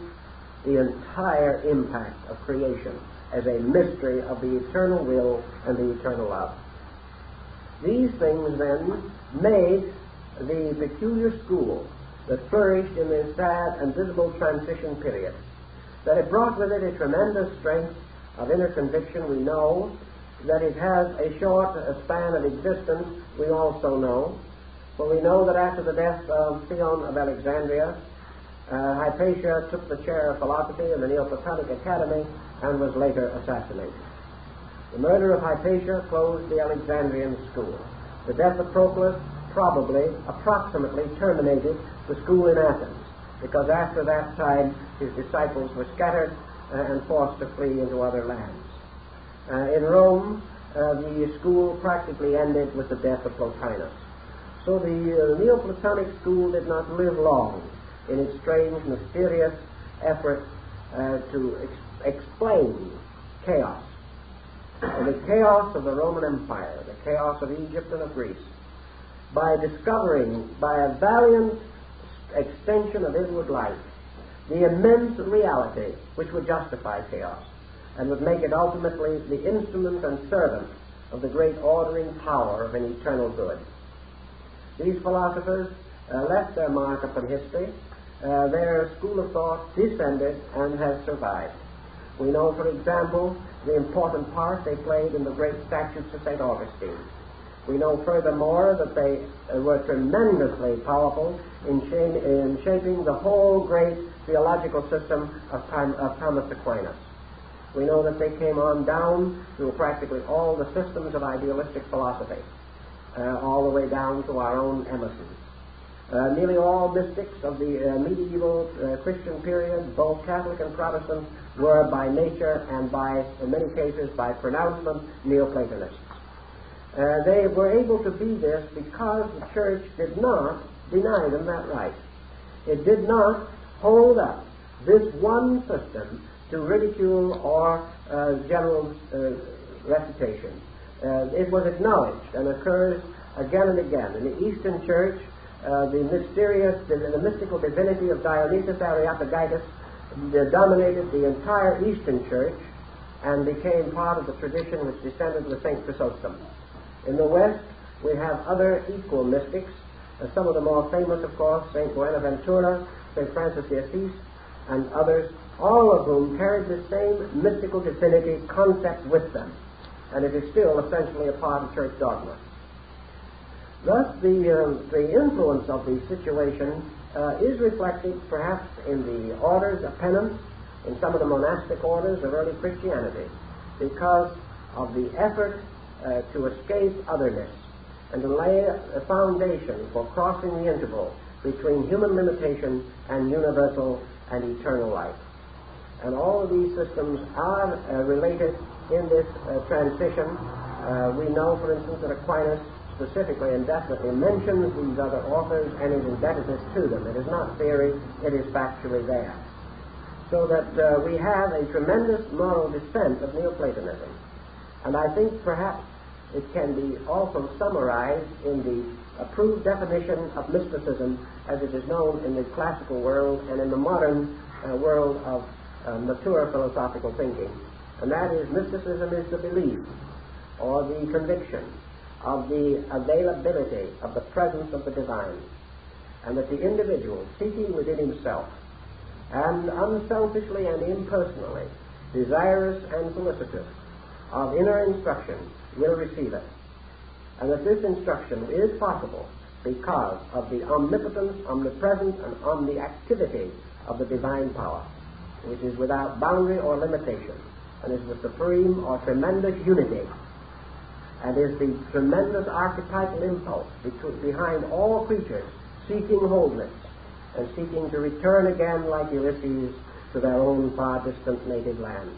the entire impact of creation as a mystery of the eternal will and the eternal love. These things then made the peculiar school that flourished in this sad and visible transition period, that it brought with it a tremendous strength of inner conviction. We know that it has a short span of existence, we also know. For we know that after the death of Theon of Alexandria, Hypatia took the chair of philosophy in the Neoplatonic Academy and was later assassinated. The murder of Hypatia closed the Alexandrian school. The death of Proclus approximately terminated the school in Athens, because after that time his disciples were scattered and forced to flee into other lands. In Rome, the school practically ended with the death of Plotinus. So the Neoplatonic school did not live long in its strange, mysterious effort to explain chaos. And the chaos of the Roman Empire, the chaos of Egypt and of Greece, by discovering, by a valiant extension of inward life, the immense reality which would justify chaos and would make it ultimately the instrument and servant of the great ordering power of an eternal good. These philosophers left their mark upon history. Their school of thought descended and has survived. We know, for example, the important part they played in the great statutes of St. Augustine. We know furthermore that they were tremendously powerful in shaping the whole great theological system of Thomas Aquinas. We know that they came on down through practically all the systems of idealistic philosophy, all the way down to our own Emerson. Nearly all mystics of the medieval Christian period, both Catholic and Protestant, were by nature and in many cases by pronouncement, Neoplatonists. They were able to be this because the church did not deny them that right. It did not hold up this one system to ridicule or general recitation. It was acknowledged and occurs again and again. In the Eastern Church, the mystical divinity of Dionysus Areopagitus dominated the entire Eastern Church and became part of the tradition which descended with St. Chrysostom. In the West, we have other equal mystics, some of the more famous, of course, St. Bonaventura, St. Francis de Assis, and others, all of whom carried the same mystical divinity concept with them, and it is still essentially a part of church dogma. Thus, the influence of the situation is reflected perhaps in the orders of penance, in some of the monastic orders of early Christianity, because of the effort to escape otherness and to lay a foundation for crossing the interval between human limitation and universal and eternal life. And all of these systems are related in this transition. We know, for instance, that Aquinas specifically and definitely mentions these other authors and his indebtedness to them. It is not theory, it is factually there. So that we have a tremendous moral descent of Neoplatonism. And I think perhaps it can be also summarized in the approved definition of mysticism as it is known in the classical world and in the modern world of mature philosophical thinking. And that is, mysticism is the belief or the conviction of the availability of the presence of the divine, and that the individual, seeking within himself and unselfishly and impersonally desirous and solicitous of inner instruction, will receive it, and that this instruction is possible because of the omnipotence, omnipresence, and omniactivity of the divine power, which is without boundary or limitation, and is the supreme or tremendous unity, and is the tremendous archetypal impulse behind all creatures seeking wholeness and seeking to return again, like Ulysses, to their own far distant native land.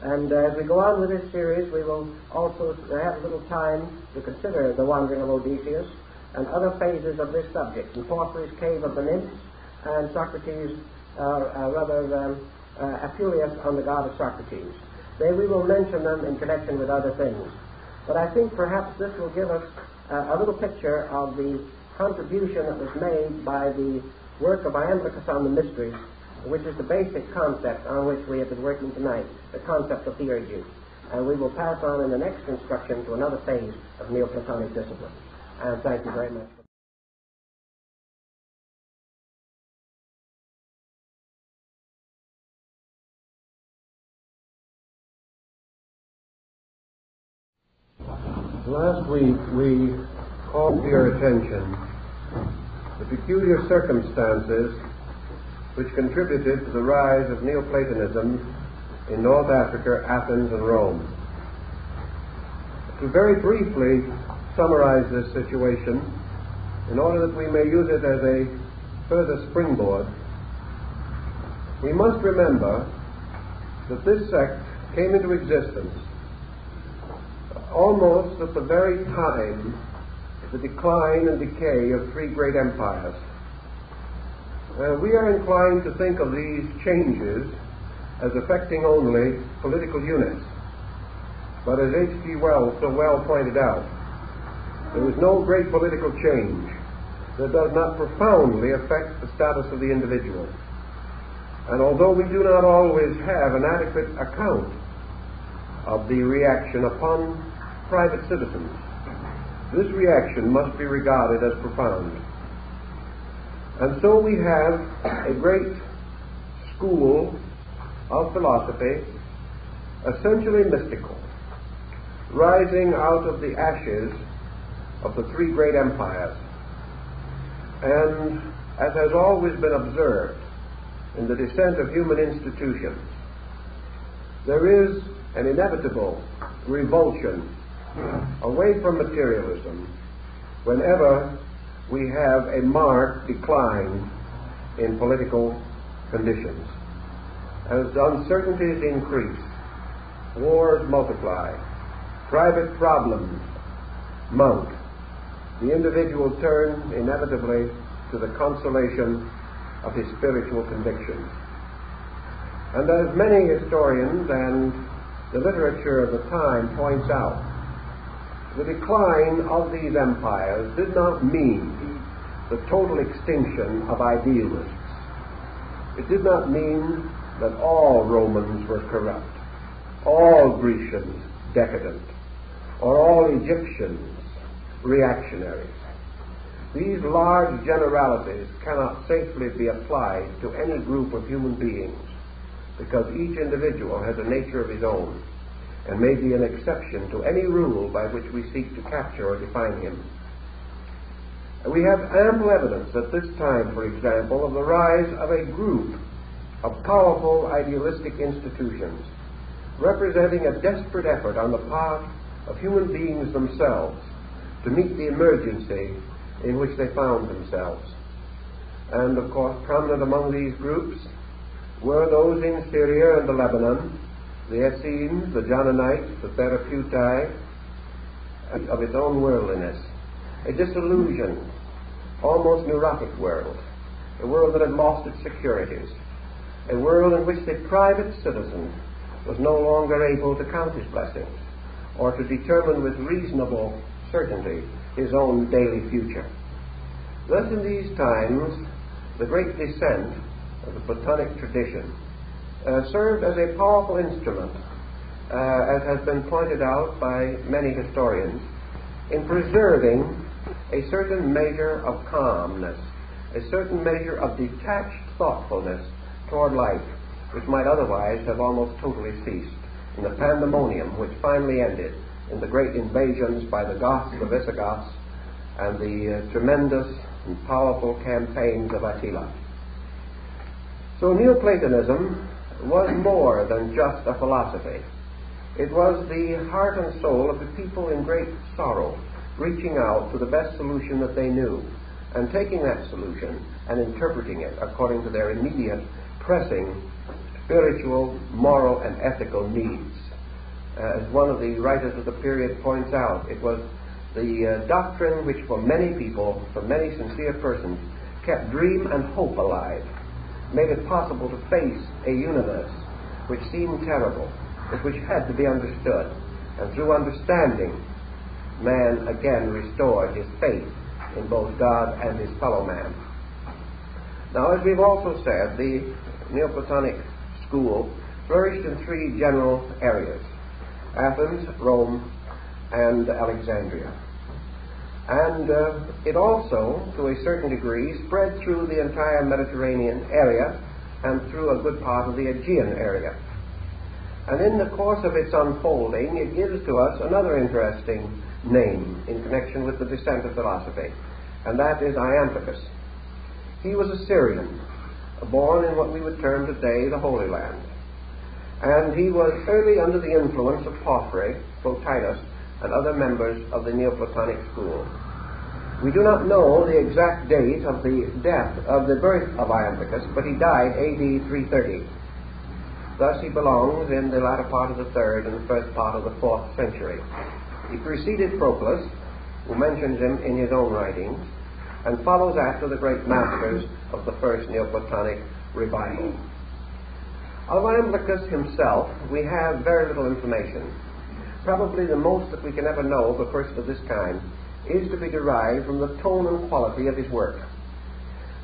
And as we go on with this series, we will also have a little time to consider the wandering of Odysseus and other phases of this subject, and Porphyry's cave of the nymphs, and Socrates, Apuleius on the god of Socrates. We will mention them in connection with other things. But I think perhaps this will give us a little picture of the contribution that was made by the work of Lambichus on the mysteries, which is the basic concept on which we have been working tonight, the concept of theurgy. And we will pass on in the next instruction to another phase of Neoplatonic discipline. And thank you very much. Last week we called to your attention the peculiar circumstances which contributed to the rise of Neoplatonism in North Africa, Athens, and Rome. To very briefly summarize this situation, in order that we may use it as a further springboard, we must remember that this sect came into existence almost at the very time of the decline and decay of three great empires. We are inclined to think of these changes as affecting only political units. But as H.G. Wells so well pointed out, there is no great political change that does not profoundly affect the status of the individual. And although we do not always have an adequate account of the reaction upon private citizens, this reaction must be regarded as profound. And so we have a great school of philosophy, essentially mystical, rising out of the ashes of the three great empires. And as has always been observed in the descent of human institutions, there is an inevitable revulsion away from materialism whenever we have a marked decline in political conditions. As uncertainties increase, wars multiply, private problems mount, the individual turns inevitably to the consolation of his spiritual convictions. And as many historians and the literature of the time points out, the decline of these empires did not mean the total extinction of idealists. It did not mean that all Romans were corrupt, all Grecians decadent, or all Egyptians reactionaries. These large generalities cannot safely be applied to any group of human beings, because each individual has a nature of his own and may be an exception to any rule by which we seek to capture or define him. We have ample evidence at this time, for example, of the rise of a group of powerful idealistic institutions representing a desperate effort on the part of human beings themselves to meet the emergency in which they found themselves. And of course, prominent among these groups were those in Syria and the Lebanon, the Essenes, the Johnanites, the Therapeutae, of its own worldliness, a disillusioned, almost neurotic world, a world that had lost its securities, a world in which the private citizen was no longer able to count his blessings or to determine with reasonable certainty his own daily future. Thus, in these times, the great descent of the Platonic tradition served as a powerful instrument, as has been pointed out by many historians, in preserving a certain measure of calmness, a certain measure of detached thoughtfulness toward life, which might otherwise have almost totally ceased in the pandemonium which finally ended in the great invasions by the Goths, the Visigoths, and the tremendous and powerful campaigns of Attila. So Neoplatonism was more than just a philosophy. It was the heart and soul of the people in great sorrow, reaching out to the best solution that they knew, and taking that solution and interpreting it according to their immediate, pressing, spiritual, moral, and ethical needs. As one of the writers of the period points out, it was the doctrine which for many people, for many sincere persons, kept dream and hope alive, made it possible to face a universe which seemed terrible, but which had to be understood. And through understanding, man again restored his faith in both God and his fellow man. Now, as we've also said, the Neoplatonic school flourished in three general areas: Athens, Rome, and Alexandria. And it also, to a certain degree, spread through the entire Mediterranean area and through a good part of the Aegean area. And in the course of its unfolding, it gives to us another interesting name in connection with the descent of philosophy, and that is Iamblichus. He was a Syrian, born in what we would term today the Holy Land. And he was early under the influence of Porphyry, Plotinus, and other members of the Neoplatonic school. We do not know the exact date of the birth of Iamblichus, but he died AD 330. Thus he belongs in the latter part of the 3rd and the first part of the 4th century. He preceded Proclus, who mentions him in his own writings, and follows after the great masters of the first Neoplatonic revival. Of Iamblichus himself, we have very little information. Probably the most that we can ever know of a person of this kind is to be derived from the tone and quality of his work.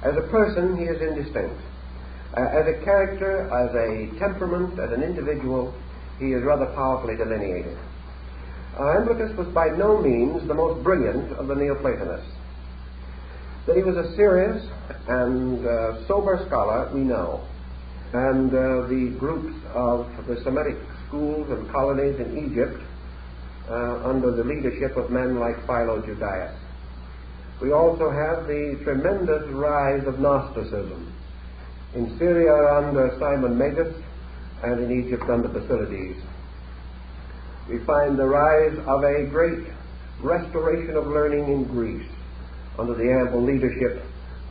As a person, he is indistinct. As a character, as a temperament, as an individual, he is rather powerfully delineated. Iamblichus was by no means the most brilliant of the Neoplatonists. That he was a serious and sober scholar, we know. And the groups of the Semitic schools and colonies in Egypt under the leadership of men like Philo Judaeus. We also have the tremendous rise of Gnosticism in Syria under Simon Magus and in Egypt under Basilides. We find the rise of a great restoration of learning in Greece under the ample leadership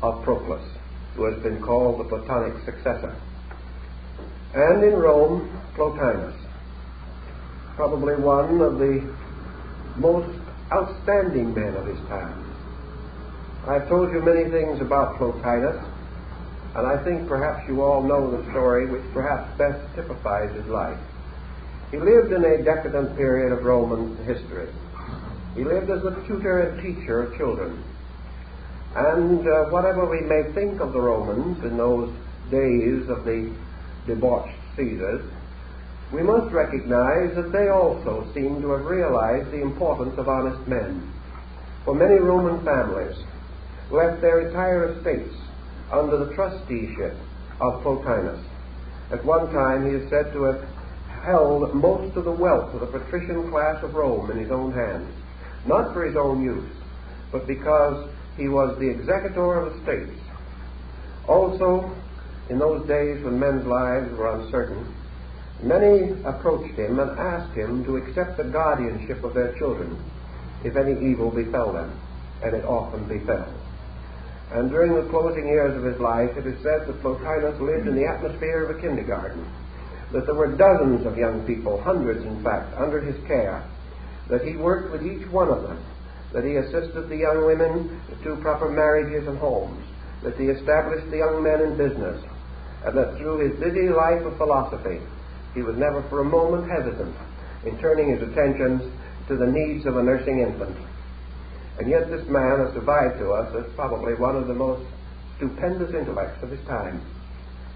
of Proclus, who has been called the Platonic successor. And in Rome, Plotinus, probably one of the most outstanding men of his time. I've told you many things about Plotinus, and I think perhaps you all know the story which perhaps best typifies his life. He lived in a decadent period of Roman history. He lived as a tutor and teacher of children. And whatever we may think of the Romans in those days of the debauched Caesars, we must recognize that they also seem to have realized the importance of honest men. For many Roman families left their entire estates under the trusteeship of Plotinus. At one time he is said to have held most of the wealth of the patrician class of Rome in his own hands, not for his own use, but because he was the executor of estates. Also, in those days when men's lives were uncertain, many approached him and asked him to accept the guardianship of their children if any evil befell them, and it often befell. And during the closing years of his life, it is said that Plotinus lived in the atmosphere of a kindergarten, that there were dozens of young people, hundreds in fact, under his care, that he worked with each one of them, that he assisted the young women to proper marriages and homes, that he established the young men in business, and that through his busy life of philosophy, he was never for a moment hesitant in turning his attentions to the needs of a nursing infant. And yet this man has survived to us as probably one of the most stupendous intellects of his time,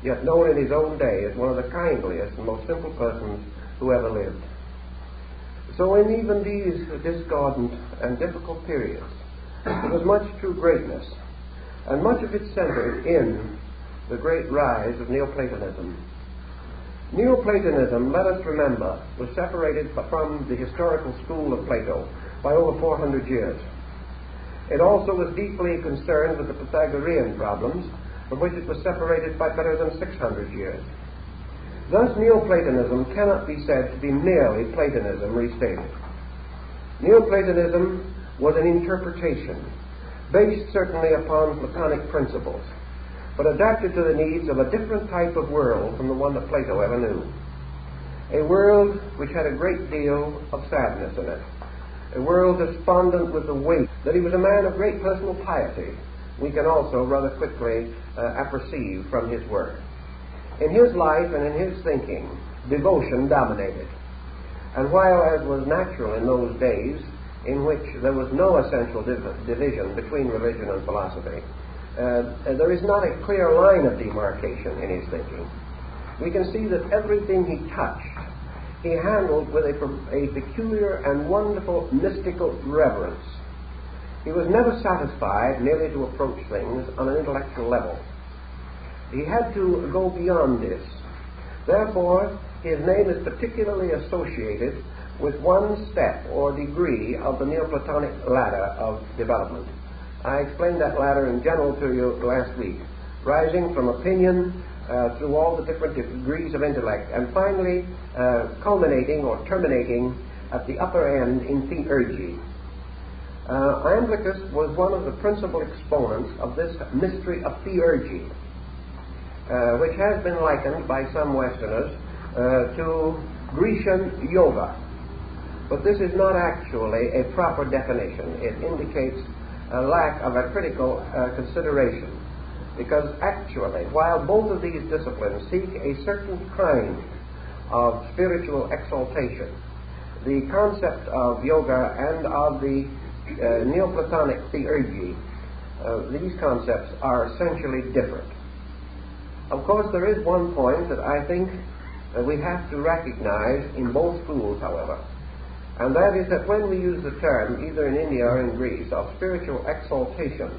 yet known in his own day as one of the kindliest and most simple persons who ever lived. So in even these discordant and difficult periods, there was much true greatness, and much of it centered in the great rise of Neoplatonism. Neoplatonism, let us remember, was separated from the historical school of Plato by over 400 years. It also was deeply concerned with the Pythagorean problems, from which it was separated by better than 600 years. Thus, Neoplatonism cannot be said to be merely Platonism restated. Neoplatonism was an interpretation, based certainly upon Platonic principles, but adapted to the needs of a different type of world from the one that Plato ever knew. A world which had a great deal of sadness in it. A world despondent with the weight. That he was a man of great personal piety, we can also rather quickly apperceive from his work. In his life and in his thinking, devotion dominated. And while, as was natural in those days, in which there was no essential division between religion and philosophy, there is not a clear line of demarcation in his thinking. We can see that everything he touched, he handled with a peculiar and wonderful mystical reverence. He was never satisfied merely to approach things on an intellectual level. He had to go beyond this. Therefore, his name is particularly associated with one step or degree of the Neoplatonic ladder of development. I explained that ladder in general to you last week, rising from opinion through all the different degrees of intellect, and finally culminating or terminating at the upper end in theurgy. Lambichus was one of the principal exponents of this mystery of theurgy, which has been likened by some Westerners to Grecian yoga. But this is not actually a proper definition. It indicates a lack of a critical consideration. Because actually, while both of these disciplines seek a certain kind of spiritual exaltation, the concept of yoga and of the Neoplatonic theurgy, these concepts are essentially different. Of course, there is one point that I think we have to recognize in both schools, however, and that is that when we use the term, either in India or in Greece, of spiritual exaltation,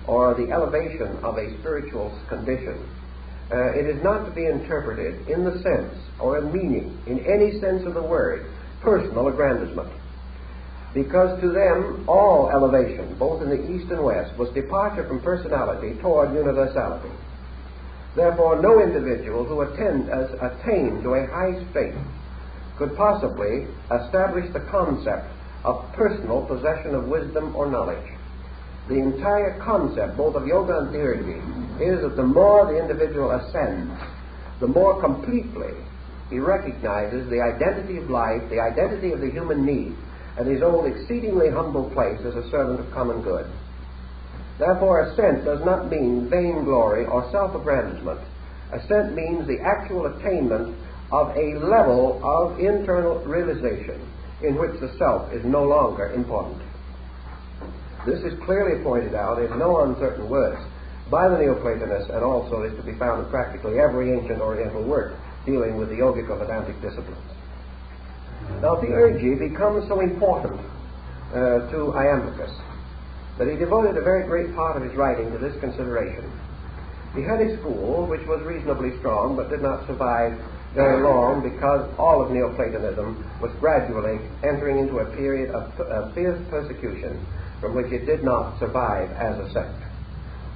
or the elevation of a spiritual condition, it is not to be interpreted in the sense or in meaning, in any sense of the word, personal aggrandizement. Because to them, all elevation, both in the East and West, was departure from personality toward universality. Therefore, no individual who attained to a high state could possibly establish the concept of personal possession of wisdom or knowledge. The entire concept, both of yoga and theurgy, is that the more the individual ascends, the more completely he recognizes the identity of life, the identity of the human need, at his own exceedingly humble place as a servant of common good. Therefore, ascent does not mean vainglory or self-aggrandizement. Ascent means the actual attainment of a level of internal realization in which the self is no longer important. This is clearly pointed out in no uncertain words by the Neoplatonists, and also is to be found in practically every ancient Oriental work dealing with the yogico-Vedantic disciplines. Now, theurgy becomes so important to Iamblichus that he devoted a very great part of his writing to this consideration. He had a school which was reasonably strong but did not survive very long, because all of Neoplatonism was gradually entering into a period of fierce persecution from which it did not survive as a sect,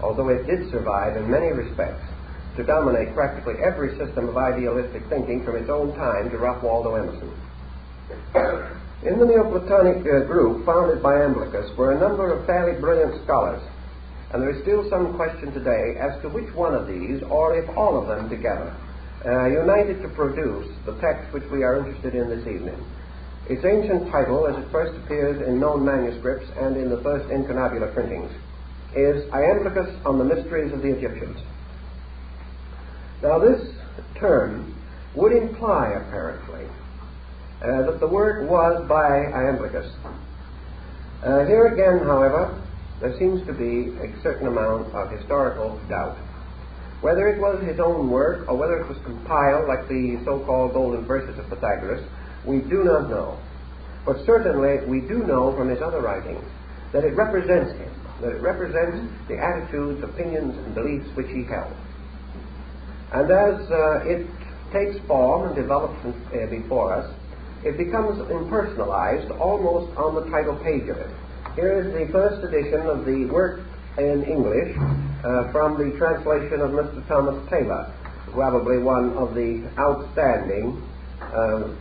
although it did survive in many respects to dominate practically every system of idealistic thinking from its own time to Ralph Waldo Emerson. In the Neoplatonic group founded by Iamblichus were a number of fairly brilliant scholars, and there is still some question today as to which one of these, or if all of them together, united to produce the text which we are interested in this evening. Its ancient title, as it first appears in known manuscripts and in the first incunabular printings, is Iamblichus on the Mysteries of the Egyptians. Now, this term would imply, apparently, that the work was by Iamblichus. Here again, however, there seems to be a certain amount of historical doubt. Whether it was his own work or whether it was compiled like the so-called Golden Verses of Pythagoras, we do not know. But certainly we do know from his other writings that it represents him, that it represents the attitudes, opinions, and beliefs which he held. And as it takes form and develops before us, it becomes impersonalized almost on the title page of it. Here is the first edition of the work in English from the translation of Mr. Thomas Taylor, probably one of the outstanding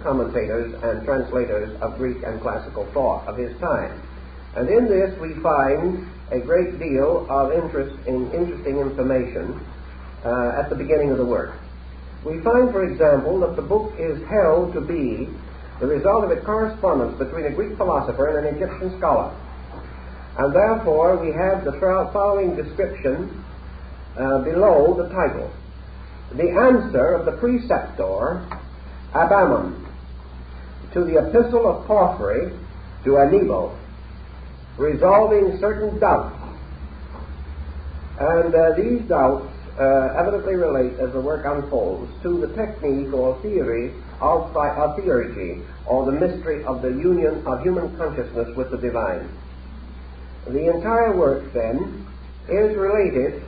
commentators and translators of Greek and classical thought of his time. And in this we find a great deal of interesting information at the beginning of the work. We find, for example, that the book is held to be the result of a correspondence between a Greek philosopher and an Egyptian scholar. And therefore we have the following description below the title. The answer of the preceptor Abamon to the epistle of Porphyry to Anebo, resolving certain doubts. And these doubts evidently relate, as the work unfolds, to the technique or theory of theurgy, or the mystery of the union of human consciousness with the divine. The entire work, then, is related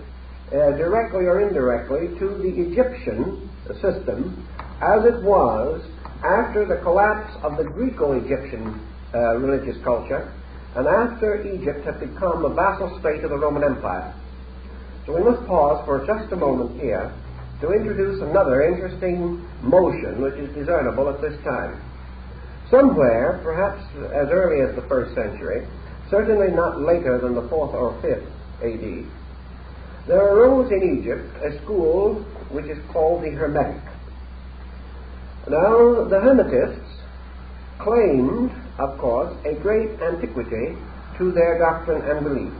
directly or indirectly to the Egyptian system as it was after the collapse of the Greco-Egyptian religious culture and after Egypt had become a vassal state of the Roman Empire. So we must pause for just a moment here to introduce another interesting motion which is discernible at this time. Somewhere, perhaps as early as the 1st century, certainly not later than the 4th or 5th AD, there arose in Egypt a school which is called the Hermetic. Now, the Hermetists claimed, of course, a great antiquity to their doctrine and belief.